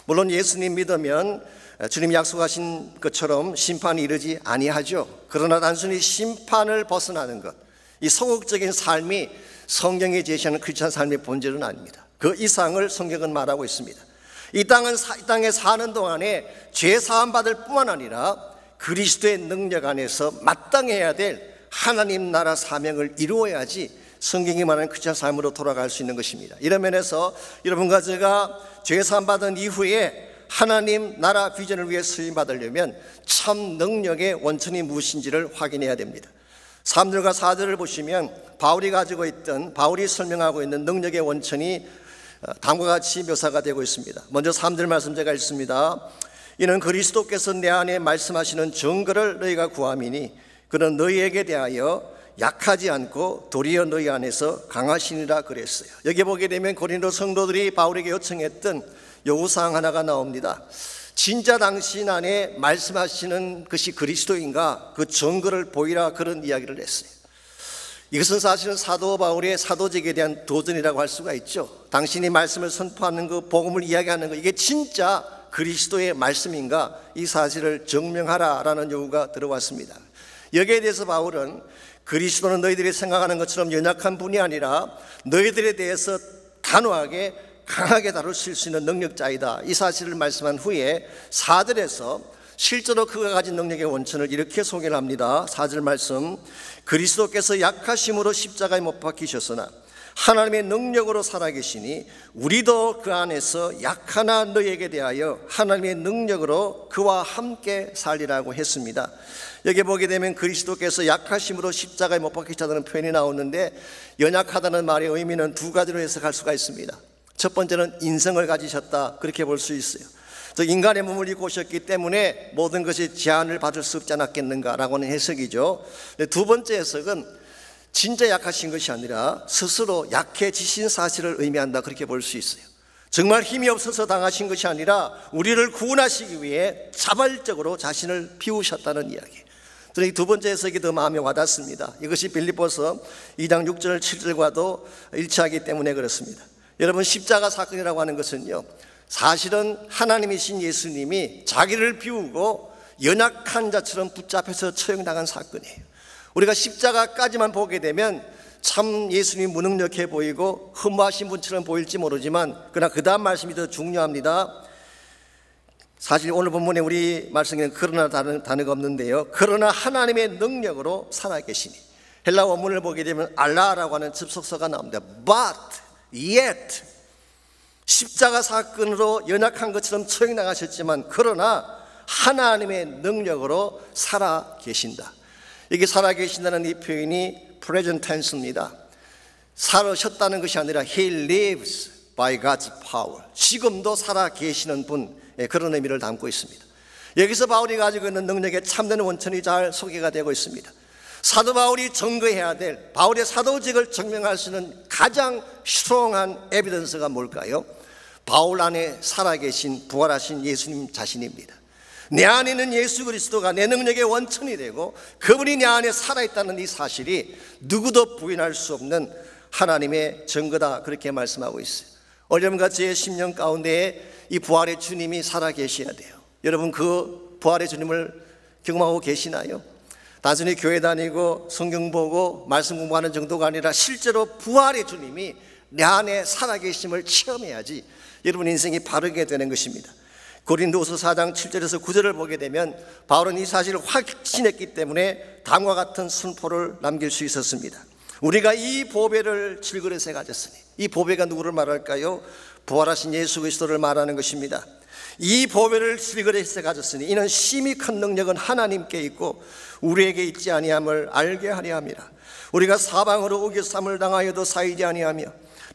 물론 예수님 믿으면 주님이 약속하신 것처럼 심판이 이르지 아니하죠. 그러나 단순히 심판을 벗어나는 것, 이 소극적인 삶이 성경이 제시하는 크리스찬 삶의 본질은 아닙니다. 그 이상을 성경은 말하고 있습니다. 이 땅에 사는 동안에 죄 사함 받을 뿐만 아니라 그리스도의 능력 안에서 마땅해야 될 하나님 나라 사명을 이루어야지 성경이 말하는 크리스찬 삶으로 돌아갈 수 있는 것입니다. 이런 면에서 여러분과 제가 죄 사함 받은 이후에 하나님 나라 비전을 위해 쓰임 받으려면 참 능력의 원천이 무엇인지를 확인해야 됩니다. 3절과 4절을 보시면 바울이 가지고 있던, 바울이 설명하고 있는 능력의 원천이 다음과 같이 묘사가 되고 있습니다. 먼저 3절 말씀 제가 읽습니다. 이는 그리스도께서 내 안에 말씀하시는 증거를 너희가 구함이니 그는 너희에게 대하여 약하지 않고 도리어 너희 안에서 강하시니라 그랬어요. 여기 보게 되면 고린도 성도들이 바울에게 요청했던 요구사항 하나가 나옵니다. 진짜 당신 안에 말씀하시는 것이 그리스도인가 그 증거를 보이라, 그런 이야기를 했어요. 이것은 사실은 사도 바울의 사도직에 대한 도전이라고 할 수가 있죠. 당신이 말씀을 선포하는 그 복음을 이야기하는 거, 이게 진짜 그리스도의 말씀인가, 이 사실을 증명하라라는 요구가 들어왔습니다. 여기에 대해서 바울은 그리스도는 너희들이 생각하는 것처럼 연약한 분이 아니라 너희들에 대해서 단호하게 강하게 다루실 수 있는 능력자이다, 이 사실을 말씀한 후에 4절에서 실제로 그가 가진 능력의 원천을 이렇게 소개를 합니다. 4절 말씀, 그리스도께서 약하심으로 십자가에 못 박히셨으나 하나님의 능력으로 살아계시니 우리도 그 안에서 약하나 너희에게 대하여 하나님의 능력으로 그와 함께 살리라고 했습니다. 여기 보게 되면 그리스도께서 약하심으로 십자가에 못 박히셨다는 표현이 나오는데, 연약하다는 말의 의미는 두 가지로 해석할 수가 있습니다. 첫 번째는 인성을 가지셨다, 그렇게 볼 수 있어요. 즉 인간의 몸을 입고 오셨기 때문에 모든 것이 제한을 받을 수 없지 않았겠는가 라고 하는 해석이죠. 두 번째 해석은 진짜 약하신 것이 아니라 스스로 약해지신 사실을 의미한다, 그렇게 볼 수 있어요. 정말 힘이 없어서 당하신 것이 아니라 우리를 구원하시기 위해 자발적으로 자신을 비우셨다는 이야기. 저는 이 두 번째 해석이 더 마음에 와닿습니다. 이것이 빌립보서 2장 6절 7절과도 일치하기 때문에 그렇습니다. 여러분, 십자가 사건이라고 하는 것은요, 사실은 하나님이신 예수님이 자기를 비우고 연약한 자처럼 붙잡혀서 처형당한 사건이에요. 우리가 십자가까지만 보게 되면 참 예수님이 무능력해 보이고 허무하신 분처럼 보일지 모르지만, 그러나 그 다음 말씀이 더 중요합니다. 사실 오늘 본문에 우리 말씀에는 그러나 단어가 없는데요, 그러나 하나님의 능력으로 살아계시니, 헬라 원문을 보게 되면 알라라고 하는 접속사가 나옵니다. But, yet, 십자가 사건으로 연약한 것처럼 처형당하셨지만 그러나 하나님의 능력으로 살아계신다. 이게 살아계신다는 이 표현이 present tense입니다. 살아셨다는 것이 아니라 He lives by God's power, 지금도 살아계시는 분, 그런 의미를 담고 있습니다. 여기서 바울이 가지고 있는 능력의 참된 원천이 잘 소개가 되고 있습니다. 사도 바울이 증거해야 될 바울의 사도직을 증명할 수 있는 가장 스트롱한 에비던스가 뭘까요? 바울 안에 살아계신 부활하신 예수님 자신입니다. 내 안에 있는 예수 그리스도가 내 능력의 원천이 되고 그분이 내 안에 살아있다는 이 사실이 누구도 부인할 수 없는 하나님의 증거다, 그렇게 말씀하고 있어요. 어려움과 제 심령 가운데에 이 부활의 주님이 살아계셔야 돼요. 여러분, 그 부활의 주님을 경험하고 계시나요? 단순히 교회 다니고 성경 보고 말씀 공부하는 정도가 아니라 실제로 부활의 주님이 내 안에 살아계심을 체험해야지 여러분 인생이 바르게 되는 것입니다. 고린도후서 4장 7절에서 9절을 보게 되면 바울은 이 사실을 확신했기 때문에 다음과 같은 선포를 남길 수 있었습니다. 우리가 이 보배를 질그릇에 가졌으니, 이 보배가 누구를 말할까요? 부활하신 예수 그리스도를 말하는 것입니다. 이 보배를 질그릇에 가졌으니 이는 심히 큰 능력은 하나님께 있고 우리에게 있지 아니함을 알게 하려 함이라. 우리가 사방으로 우겨쌈을 당하여도 사이지 아니하며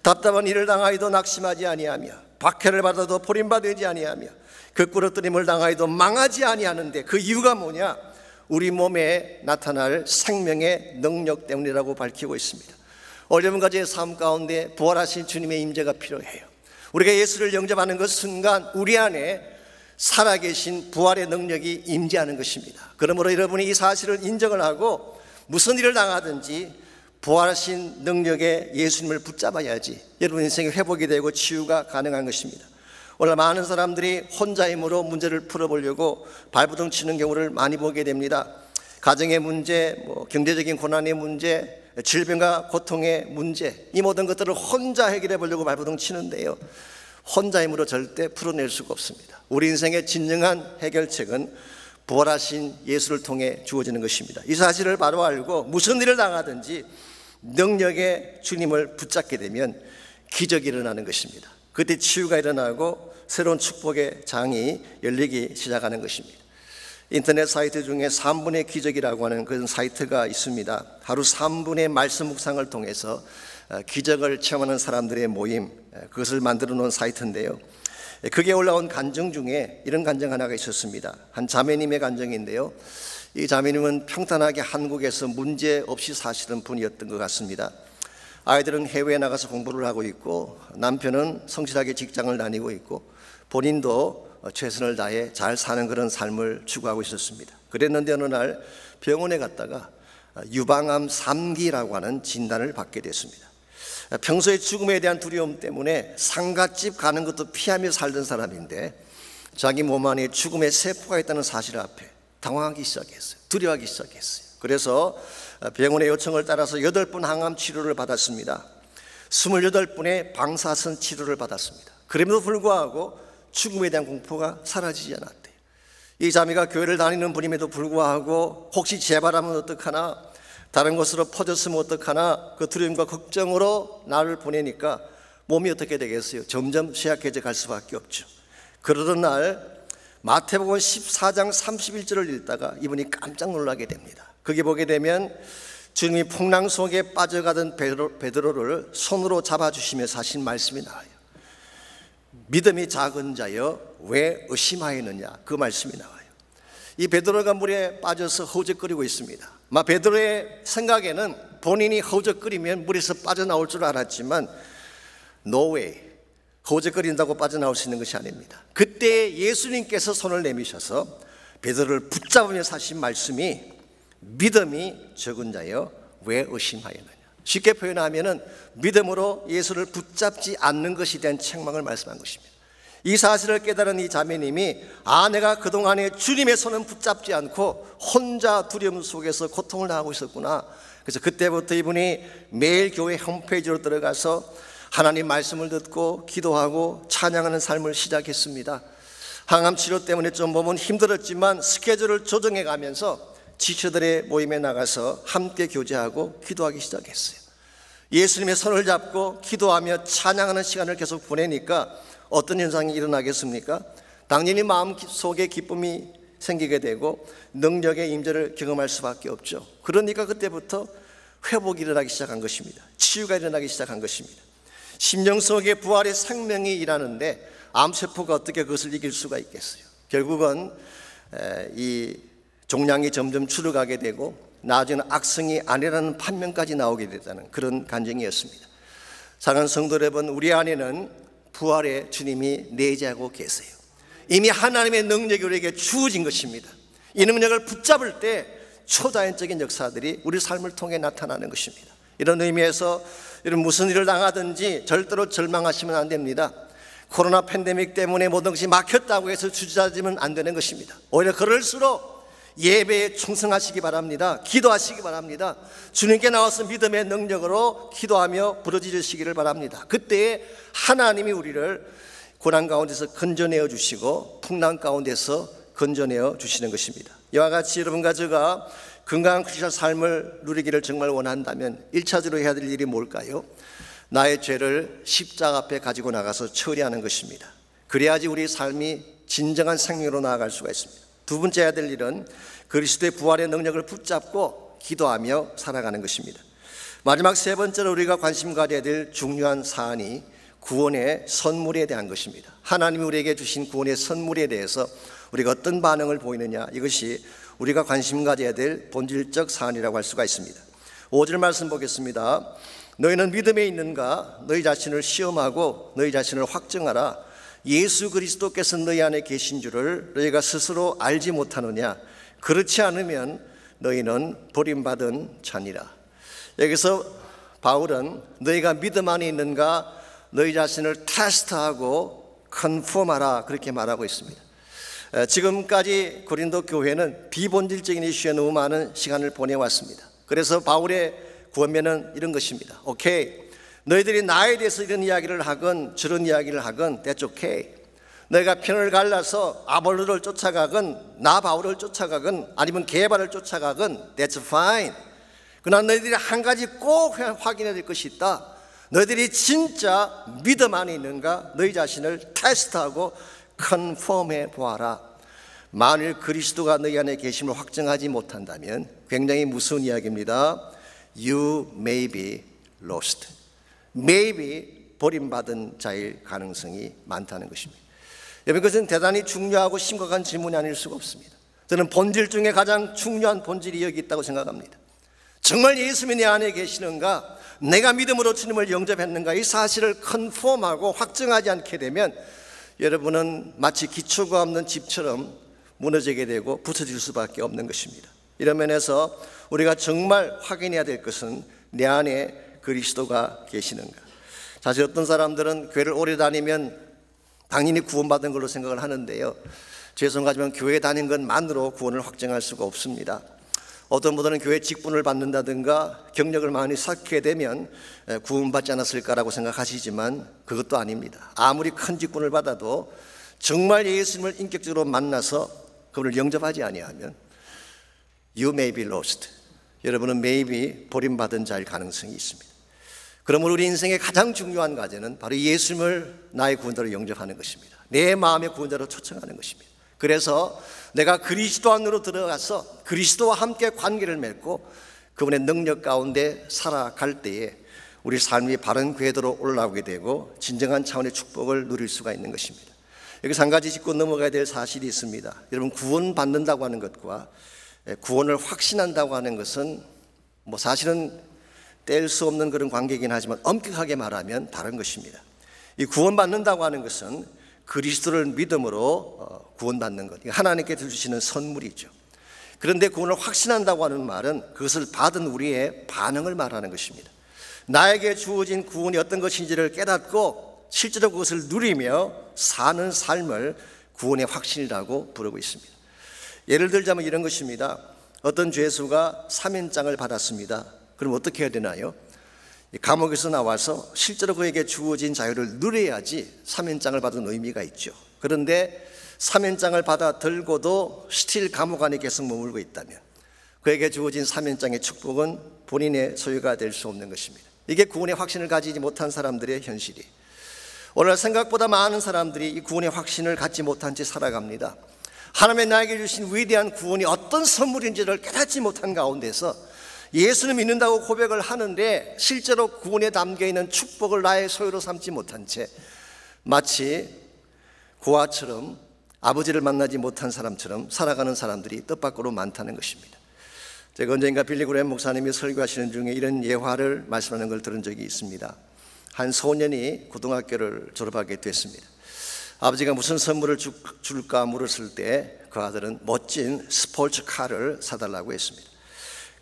답답한 일을 당하여도 낙심하지 아니하며 박해를 받아도 버림받지 아니하며 거꾸러뜨림을 당하여도 망하지 아니하는데, 그 이유가 뭐냐? 우리 몸에 나타날 생명의 능력 때문이라고 밝히고 있습니다. 어려움과 제 삶 가운데 부활하신 주님의 임재가 필요해요. 우리가 예수를 영접하는 그 순간 우리 안에 살아계신 부활의 능력이 임재하는 것입니다. 그러므로 여러분이 이 사실을 인정을 하고 무슨 일을 당하든지 부활하신 능력의 예수님을 붙잡아야지 여러분 인생이 회복이 되고 치유가 가능한 것입니다. 오늘 많은 사람들이 혼자 힘으로 문제를 풀어보려고 발버둥 치는 경우를 많이 보게 됩니다. 가정의 문제, 경제적인 고난의 문제, 질병과 고통의 문제, 이 모든 것들을 혼자 해결해 보려고 발버둥 치는데요, 혼자 힘으로 절대 풀어낼 수가 없습니다. 우리 인생의 진정한 해결책은 부활하신 예수를 통해 주어지는 것입니다. 이 사실을 바로 알고 무슨 일을 당하든지 능력의 주님을 붙잡게 되면 기적이 일어나는 것입니다. 그때 치유가 일어나고 새로운 축복의 장이 열리기 시작하는 것입니다. 인터넷 사이트 중에 3분의 기적이라고 하는 그런 사이트가 있습니다. 하루 3분의 말씀 묵상을 통해서 기적을 체험하는 사람들의 모임, 그것을 만들어 놓은 사이트인데요. 그게 올라온 간증 중에 이런 간증 하나가 있었습니다. 한 자매님의 간증인데요. 이 자매님은 평탄하게 한국에서 문제 없이 사시던 분이었던 것 같습니다. 아이들은 해외에 나가서 공부를 하고 있고 남편은 성실하게 직장을 다니고 있고 본인도 최선을 다해 잘 사는 그런 삶을 추구하고 있었습니다. 그랬는데 어느 날 병원에 갔다가 유방암 3기라고 하는 진단을 받게 됐습니다. 평소에 죽음에 대한 두려움 때문에 상갓집 가는 것도 피하며 살던 사람인데 자기 몸 안에 죽음의 세포가 있다는 사실 앞에 당황하기 시작했어요. 두려워하기 시작했어요. 그래서 병원의 요청을 따라서 8번 항암 치료를 받았습니다. 28번의 방사선 치료를 받았습니다. 그럼에도 불구하고 죽음에 대한 공포가 사라지지 않았대요. 이 자매가 교회를 다니는 분임에도 불구하고 혹시 재발하면 어떡하나, 다른 곳으로 퍼졌으면 어떡하나, 그 두려움과 걱정으로 나를 보내니까 몸이 어떻게 되겠어요? 점점 쇠약해져 갈 수밖에 없죠. 그러던 날 마태복음 14장 31절을 읽다가 이분이 깜짝 놀라게 됩니다. 거기 보게 되면 주님이 풍랑 속에 빠져가던 베드로를 손으로 잡아주시며 하신 말씀이 나와요. 믿음이 작은 자여 왜 의심하였느냐, 그 말씀이 나와요. 이 베드로가 물에 빠져서 허우적거리고 있습니다. 베드로의 생각에는 본인이 허우적거리면 물에서 빠져나올 줄 알았지만 no way, 허우적거린다고 빠져나올 수 있는 것이 아닙니다. 그때 예수님께서 손을 내미셔서 베드로를 붙잡으며 하신 말씀이 믿음이 적은 자여 왜 의심하였느냐. 쉽게 표현하면 믿음으로 예수를 붙잡지 않는 것에 대한 책망을 말씀한 것입니다. 이 사실을 깨달은 이 자매님이 내가 그동안에 주님의 손은 붙잡지 않고 혼자 두려움 속에서 고통을 당하고 있었구나. 그래서 그때부터 이분이 매일 교회 홈페이지로 들어가서 하나님 말씀을 듣고 기도하고 찬양하는 삶을 시작했습니다. 항암 치료 때문에 좀 몸은 힘들었지만 스케줄을 조정해 가면서 지체들의 모임에 나가서 함께 교제하고 기도하기 시작했어요. 예수님의 손을 잡고 기도하며 찬양하는 시간을 계속 보내니까 어떤 현상이 일어나겠습니까? 당연히 마음속에 기쁨이 생기게 되고 능력의 임재를 경험할 수밖에 없죠. 그러니까 그때부터 회복이 일어나기 시작한 것입니다. 치유가 일어나기 시작한 것입니다. 심령 속에 부활의 생명이 일하는데 암세포가 어떻게 그것을 이길 수가 있겠어요? 결국은 이 종양이 점점 줄어가게 되고 나중에는 악성이 아니라는 판명까지 나오게 됐다는 그런 간증이었습니다. 사랑하는 성도 여러분, 우리 안에는 부활의 주님이 내재하고 계세요. 이미 하나님의 능력이 우리에게 주어진 것입니다. 이 능력을 붙잡을 때 초자연적인 역사들이 우리 삶을 통해 나타나는 것입니다. 이런 의미에서 이런 무슨 일을 당하든지 절대로 절망하시면 안 됩니다. 코로나 팬데믹 때문에 모든 것이 막혔다고 해서 주저하지면 안 되는 것입니다. 오히려 그럴수록 예배에 충성하시기 바랍니다. 기도하시기 바랍니다. 주님께 나와서 믿음의 능력으로 기도하며 부르짖으시기를 바랍니다. 그때 하나님이 우리를 고난 가운데서 건져내어 주시고 풍랑 가운데서 건져내어 주시는 것입니다. 이와 같이 여러분과 제가 건강한 크리스천 삶을 누리기를 정말 원한다면 1차적으로 해야 될 일이 뭘까요? 나의 죄를 십자가 앞에 가지고 나가서 처리하는 것입니다. 그래야지 우리 삶이 진정한 생명으로 나아갈 수가 있습니다. 두 번째 해야 될 일은 그리스도의 부활의 능력을 붙잡고 기도하며 살아가는 것입니다. 마지막 세 번째로 우리가 관심 가져야 될 중요한 사안이 구원의 선물에 대한 것입니다. 하나님이 우리에게 주신 구원의 선물에 대해서 우리가 어떤 반응을 보이느냐, 이것이 우리가 관심 가져야 될 본질적 사안이라고 할 수가 있습니다. 5절 말씀 보겠습니다. 너희는 믿음에 있는가? 너희 자신을 시험하고 너희 자신을 확증하라. 예수 그리스도께서 너희 안에 계신 줄을 너희가 스스로 알지 못하느냐? 그렇지 않으면 너희는 버림받은 자니라. 여기서 바울은 너희가 믿음 안에 있는가? 너희 자신을 테스트하고 컨펌하라, 그렇게 말하고 있습니다. 지금까지 고린도 교회는 비본질적인 이슈에 너무 많은 시간을 보내왔습니다. 그래서 바울의 구원면은 이런 것입니다. 오케이, 너희들이 나에 대해서 이런 이야기를 하건 저런 이야기를 하건 that's okay. 너희가 편을 갈라서 아볼로를 쫓아가건 나 바울을 쫓아가건 아니면 게바를 쫓아가건 that's fine. 그러나 너희들이 한 가지 꼭 확인해야 될 것이 있다. 너희들이 진짜 믿음 안에 있는가? 너희 자신을 테스트하고 컨펌해 보아라. 만일 그리스도가 너희 안에 계심을 확증하지 못한다면 굉장히 무서운 이야기입니다. You may be lost. maybe 버림받은 자일 가능성이 많다는 것입니다. 여러분, 그것은 대단히 중요하고 심각한 질문이 아닐 수가 없습니다. 저는 본질 중에 가장 중요한 본질이 여기 있다고 생각합니다. 정말 예수님이 내 안에 계시는가, 내가 믿음으로 주님을 영접했는가, 이 사실을 컨펌하고 확증하지 않게 되면 여러분은 마치 기초가 없는 집처럼 무너지게 되고 부서질 수밖에 없는 것입니다. 이런 면에서 우리가 정말 확인해야 될 것은 내 안에 그리스도가 계시는가. 사실 어떤 사람들은 교회를 오래 다니면 당연히 구원받은 걸로 생각을 하는데요, 죄송하지만 교회 다닌 것만으로 구원을 확정할 수가 없습니다. 어떤 분들은 교회 직분을 받는다든가 경력을 많이 쌓게 되면 구원받지 않았을까라고 생각하시지만 그것도 아닙니다. 아무리 큰 직분을 받아도 정말 예수님을 인격적으로 만나서 그분을 영접하지 아니하면 You may be lost. 여러분은 maybe 버림받은 자일 가능성이 있습니다. 그러므로 우리 인생의 가장 중요한 과제는 바로 예수님을 나의 구원자로 영접하는 것입니다. 내 마음의 구원자로 초청하는 것입니다. 그래서 내가 그리스도 안으로 들어가서 그리스도와 함께 관계를 맺고 그분의 능력 가운데 살아갈 때에 우리 삶이 바른 궤도로 올라오게 되고 진정한 차원의 축복을 누릴 수가 있는 것입니다. 여기서 한 가지 짚고 넘어가야 될 사실이 있습니다. 여러분, 구원받는다고 하는 것과 구원을 확신한다고 하는 것은 사실은 뗄 수 없는 그런 관계이긴 하지만 엄격하게 말하면 다른 것입니다. 이 구원받는다고 하는 것은 그리스도를 믿음으로 구원받는 것, 하나님께 주시는 선물이죠. 그런데 구원을 확신한다고 하는 말은 그것을 받은 우리의 반응을 말하는 것입니다. 나에게 주어진 구원이 어떤 것인지를 깨닫고 실제로 그것을 누리며 사는 삶을 구원의 확신이라고 부르고 있습니다. 예를 들자면 이런 것입니다. 어떤 죄수가 사면장을 받았습니다. 그럼 어떻게 해야 되나요? 감옥에서 나와서 실제로 그에게 주어진 자유를 누려야지 사면장을 받은 의미가 있죠. 그런데 사면장을 받아 들고도 스틸 감옥 안에 계속 머물고 있다면 그에게 주어진 사면장의 축복은 본인의 소유가 될 수 없는 것입니다. 이게 구원의 확신을 가지지 못한 사람들의 현실이. 오늘 생각보다 많은 사람들이 이 구원의 확신을 갖지 못한 채 살아갑니다. 하나님의 나에게 주신 위대한 구원이 어떤 선물인지를 깨닫지 못한 가운데서 예수를 믿는다고 고백을 하는데 실제로 구원에 담겨있는 축복을 나의 소유로 삼지 못한 채 마치 고아처럼 아버지를 만나지 못한 사람처럼 살아가는 사람들이 뜻밖으로 많다는 것입니다. 제가 언젠가 빌리 그레이엄 목사님이 설교하시는 중에 이런 예화를 말씀하는 걸 들은 적이 있습니다. 한 소년이 고등학교를 졸업하게 됐습니다. 아버지가 무슨 선물을 줄까 물었을 때 그 아들은 멋진 스포츠카를 사달라고 했습니다.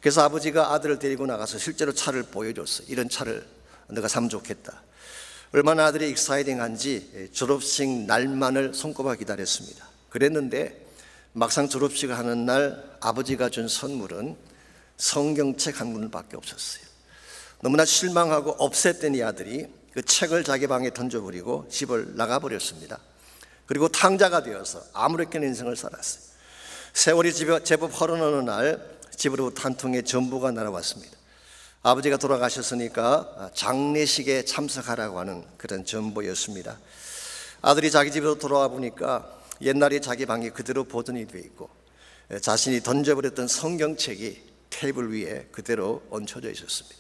그래서 아버지가 아들을 데리고 나가서 실제로 차를 보여줬어요. 이런 차를 너가 사면 좋겠다. 얼마나 아들이 익사이팅한지 졸업식 날만을 손꼽아 기다렸습니다. 그랬는데 막상 졸업식을 하는 날 아버지가 준 선물은 성경책 한 권밖에 없었어요. 너무나 실망하고 업셋된 이 아들이 그 책을 자기 방에 던져버리고 집을 나가버렸습니다. 그리고 탕자가 되어서 아무렇게나 인생을 살았어요. 세월이 제법 흐른 어느 날 집으로부터 한 통의 전보가 날아왔습니다. 아버지가 돌아가셨으니까 장례식에 참석하라고 하는 그런 전보였습니다. 아들이 자기 집으로 돌아와 보니까 옛날에 자기 방이 그대로 보존이 되어 있고 자신이 던져버렸던 성경책이 테이블 위에 그대로 얹혀져 있었습니다.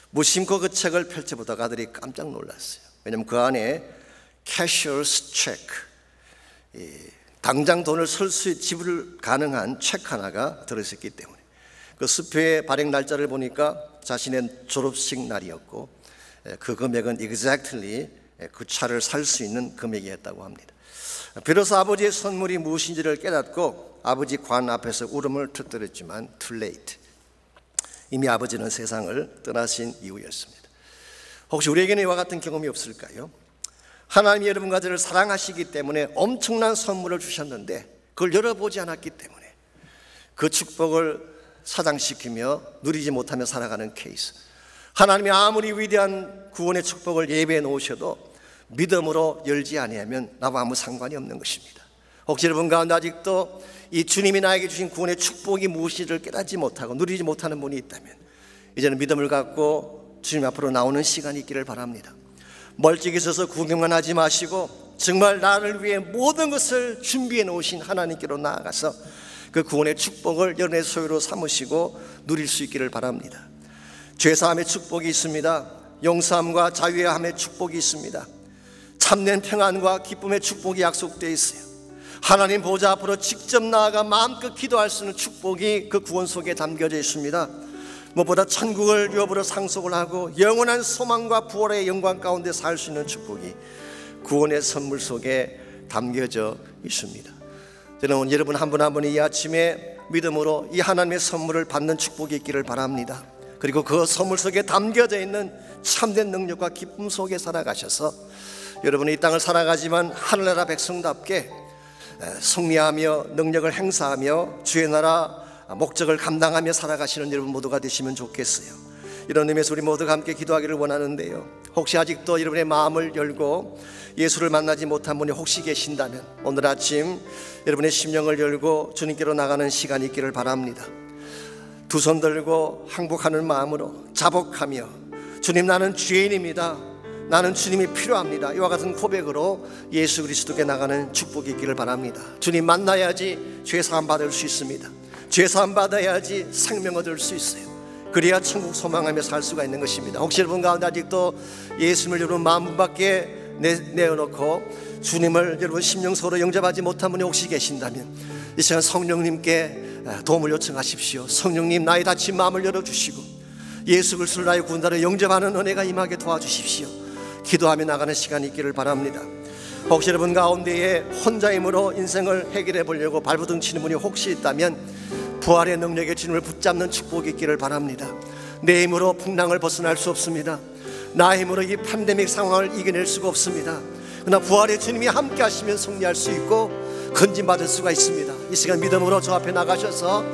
무심코 그 책을 펼쳐보다가 아들이 깜짝 놀랐어요. 왜냐하면 그 안에 캐셔스 체크, 당장 돈을 쓸 수 지불 가능한 책 하나가 들어있었기 때문에 그 수표의 발행 날짜를 보니까 자신의 졸업식 날이었고 그 금액은 exactly 그 차를 살 수 있는 금액이었다고 합니다. 비로소 아버지의 선물이 무엇인지를 깨닫고 아버지 관 앞에서 울음을 터뜨렸지만 too late. 이미 아버지는 세상을 떠나신 이후였습니다. 혹시 우리에게는 이와 같은 경험이 없을까요? 하나님이 여러분과 저를 사랑하시기 때문에 엄청난 선물을 주셨는데 그걸 열어보지 않았기 때문에 그 축복을 사장시키며 누리지 못하며 살아가는 케이스. 하나님이 아무리 위대한 구원의 축복을 예배해 놓으셔도 믿음으로 열지 아니하면 나와 아무 상관이 없는 것입니다. 혹시 여러분 가운데 아직도 이 주님이 나에게 주신 구원의 축복이 무엇인지를 깨닫지 못하고 누리지 못하는 분이 있다면 이제는 믿음을 갖고 주님 앞으로 나오는 시간이 있기를 바랍니다. 멀찍이 서서 구경만 하지 마시고 정말 나를 위해 모든 것을 준비해 놓으신 하나님께로 나아가서 그 구원의 축복을 여러분의 소유로 삼으시고 누릴 수 있기를 바랍니다. 죄사함의 축복이 있습니다. 용서함과 자유함의 축복이 있습니다. 참된 평안과 기쁨의 축복이 약속되어 있어요. 하나님 보좌 앞으로 직접 나아가 마음껏 기도할 수 있는 축복이 그 구원 속에 담겨져 있습니다. 무엇보다 천국을 유업으로 상속을 하고 영원한 소망과 부활의 영광 가운데 살 수 있는 축복이 구원의 선물 속에 담겨져 있습니다. 저는 오늘 여러분 한 분 한 분이 이 아침에 믿음으로 이 하나님의 선물을 받는 축복이 있기를 바랍니다. 그리고 그 선물 속에 담겨져 있는 참된 능력과 기쁨 속에 살아가셔서 여러분이 이 땅을 살아가지만 하늘나라 백성답게 승리하며 능력을 행사하며 주의 나라 목적을 감당하며 살아가시는 여러분 모두가 되시면 좋겠어요. 이런 의미에서 우리 모두가 함께 기도하기를 원하는데요, 혹시 아직도 여러분의 마음을 열고 예수를 만나지 못한 분이 혹시 계신다면 오늘 아침 여러분의 심령을 열고 주님께로 나가는 시간이 있기를 바랍니다. 두 손 들고 항복하는 마음으로 자복하며 주님, 나는 죄인입니다. 나는 주님이 필요합니다. 이와 같은 고백으로 예수 그리스도께 나가는 축복이 있기를 바랍니다. 주님 만나야지 죄사함 받을 수 있습니다. 죄사함 받아야지 생명 얻을 수 있어요. 그래야 천국 소망하며 살 수가 있는 것입니다. 혹시 여러분 가운데 아직도 예수님을 여러분 마음 밖에 내어놓고 주님을 여러분 심령속으로 영접하지 못한 분이 혹시 계신다면 이 시간 성령님께 도움을 요청하십시오. 성령님, 나의 닫힌 마음을 열어주시고 예수 그리스도를 나의 구원자로 영접하는 은혜가 임하게 도와주십시오. 기도하며 나가는 시간이 있기를 바랍니다. 혹시 여러분 가운데에 혼자 힘으로 인생을 해결해 보려고 발버둥 치는 분이 혹시 있다면 부활의 능력에 주님을 붙잡는 축복이 있기를 바랍니다. 내 힘으로 풍랑을 벗어날 수 없습니다. 나의 힘으로 이 팬데믹 상황을 이겨낼 수가 없습니다. 그러나 부활의 주님이 함께 하시면 승리할 수 있고 건진받을 수가 있습니다. 이 시간 믿음으로 저 앞에 나가셔서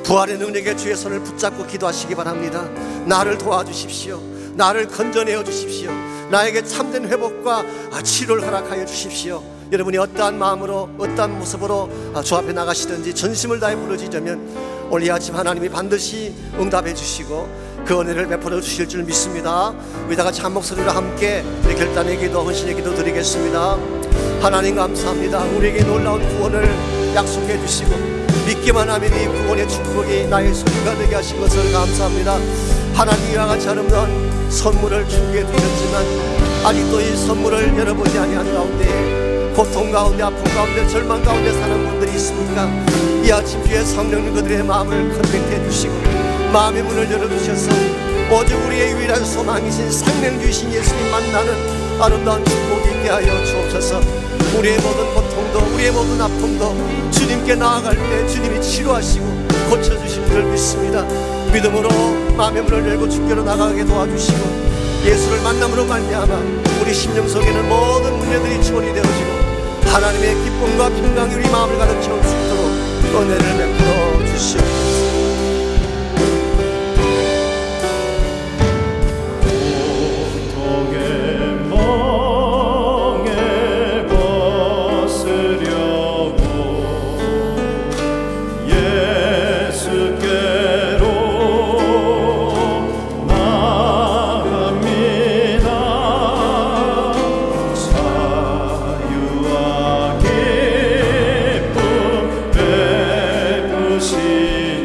부활의 능력에 주의 손을 붙잡고 기도하시기 바랍니다. 나를 도와주십시오. 나를 건져내어 주십시오. 나에게 참된 회복과 치료를 허락하여 주십시오. 여러분이 어떠한 마음으로 어떠한 모습으로 주 앞에 나가시든지 전심을 다해 부르짖으면 오늘 이 아침 하나님이 반드시 응답해 주시고 그 은혜를 베풀어 주실 줄 믿습니다. 우리 다 같이 한 목소리로 함께 우리 결단의 기도, 헌신의 기도 드리겠습니다. 하나님 감사합니다. 우리에게 놀라운 구원을 약속해 주시고 믿기만 하면 이 구원의 축복이 나의 소유가 되게 하신 것을 감사합니다. 하나님 이와 같이 아름다운 선물을 준비해 두셨지만 아직도 이 선물을 열어보지 아니한 가운데 고통 가운데 아픔 가운데 절망 가운데 사는 분들이 있습니까? 이 아침 주에 성령님 그들의 마음을 컨택해 주시고 마음의 문을 열어주셔서 오직 우리의 유일한 소망이신 생명주이신 예수님 만나는 아름다운 축복이 있게 하여 주옵소서. 우리의 모든 고통도 우리의 모든 아픔도 주님께 나아갈 때 주님이 치료하시고 고쳐주시는 줄 믿습니다. 믿음으로 마음의 문을 열고 주께로 나가게 도와주시고 예수를 만남으로 말미암아 우리 심령 속에는 모든 문제들이 치원이 되어지고 하나님의 기쁨과 평강이 우리 마음을 가득 채울 수 있도록 은혜를 베풀어 주시옵소서. 시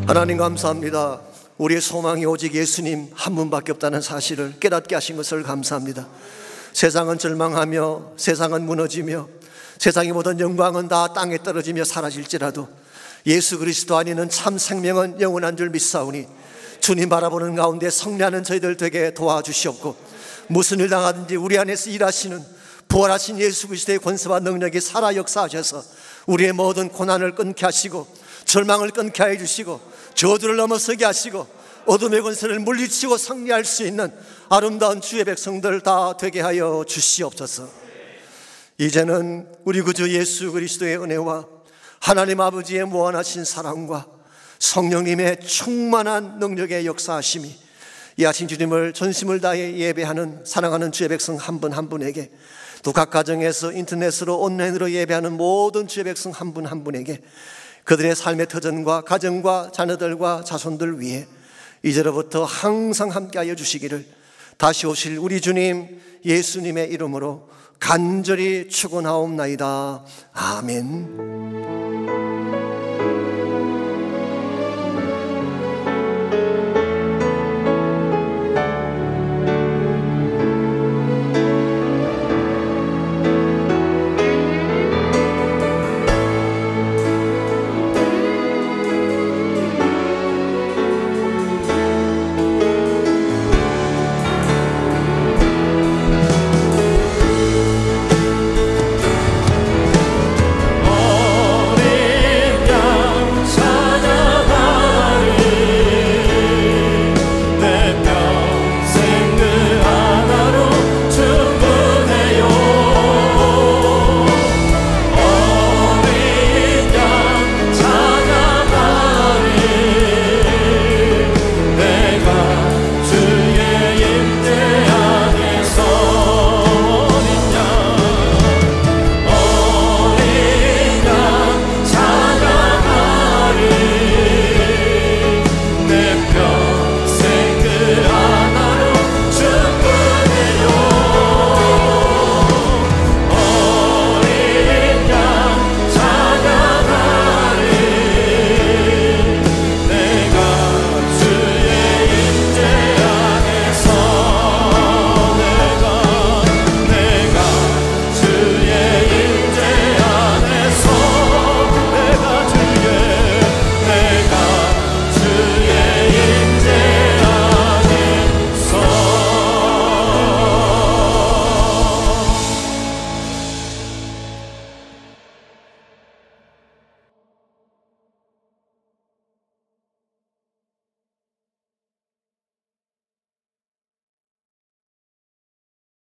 하나님 감사합니다. 우리의 소망이 오직 예수님 한 분밖에 없다는 사실을 깨닫게 하신 것을 감사합니다. 세상은 절망하며 세상은 무너지며 세상의 모든 영광은 다 땅에 떨어지며 사라질지라도 예수 그리스도 안에는 참 생명은 영원한 줄 믿사오니 주님 바라보는 가운데 성례하는 저희들 되게 도와주시옵고, 무슨 일 당하든지 우리 안에서 일하시는 부활하신 예수 그리스도의 권세와 능력이 살아 역사하셔서 우리의 모든 고난을 끊게 하시고 절망을 끊게 해주시고 저주를 넘어서게 하시고 어둠의 권세를 물리치고 승리할 수 있는 아름다운 주의 백성들 다 되게 하여 주시옵소서. 이제는 우리 구주 예수 그리스도의 은혜와 하나님 아버지의 무한하신 사랑과 성령님의 충만한 능력의 역사하심이 이 아침 주님을 전심을 다해 예배하는 사랑하는 주의 백성 한 분 한 분에게, 또 각 가정에서 인터넷으로 온라인으로 예배하는 모든 주의 백성 한 분 한 분에게 그들의 삶의 터전과 가정과 자녀들과 자손들 위해 이제로부터 항상 함께하여 주시기를 다시 오실 우리 주님 예수님의 이름으로 간절히 축원하옵나이다. 아멘.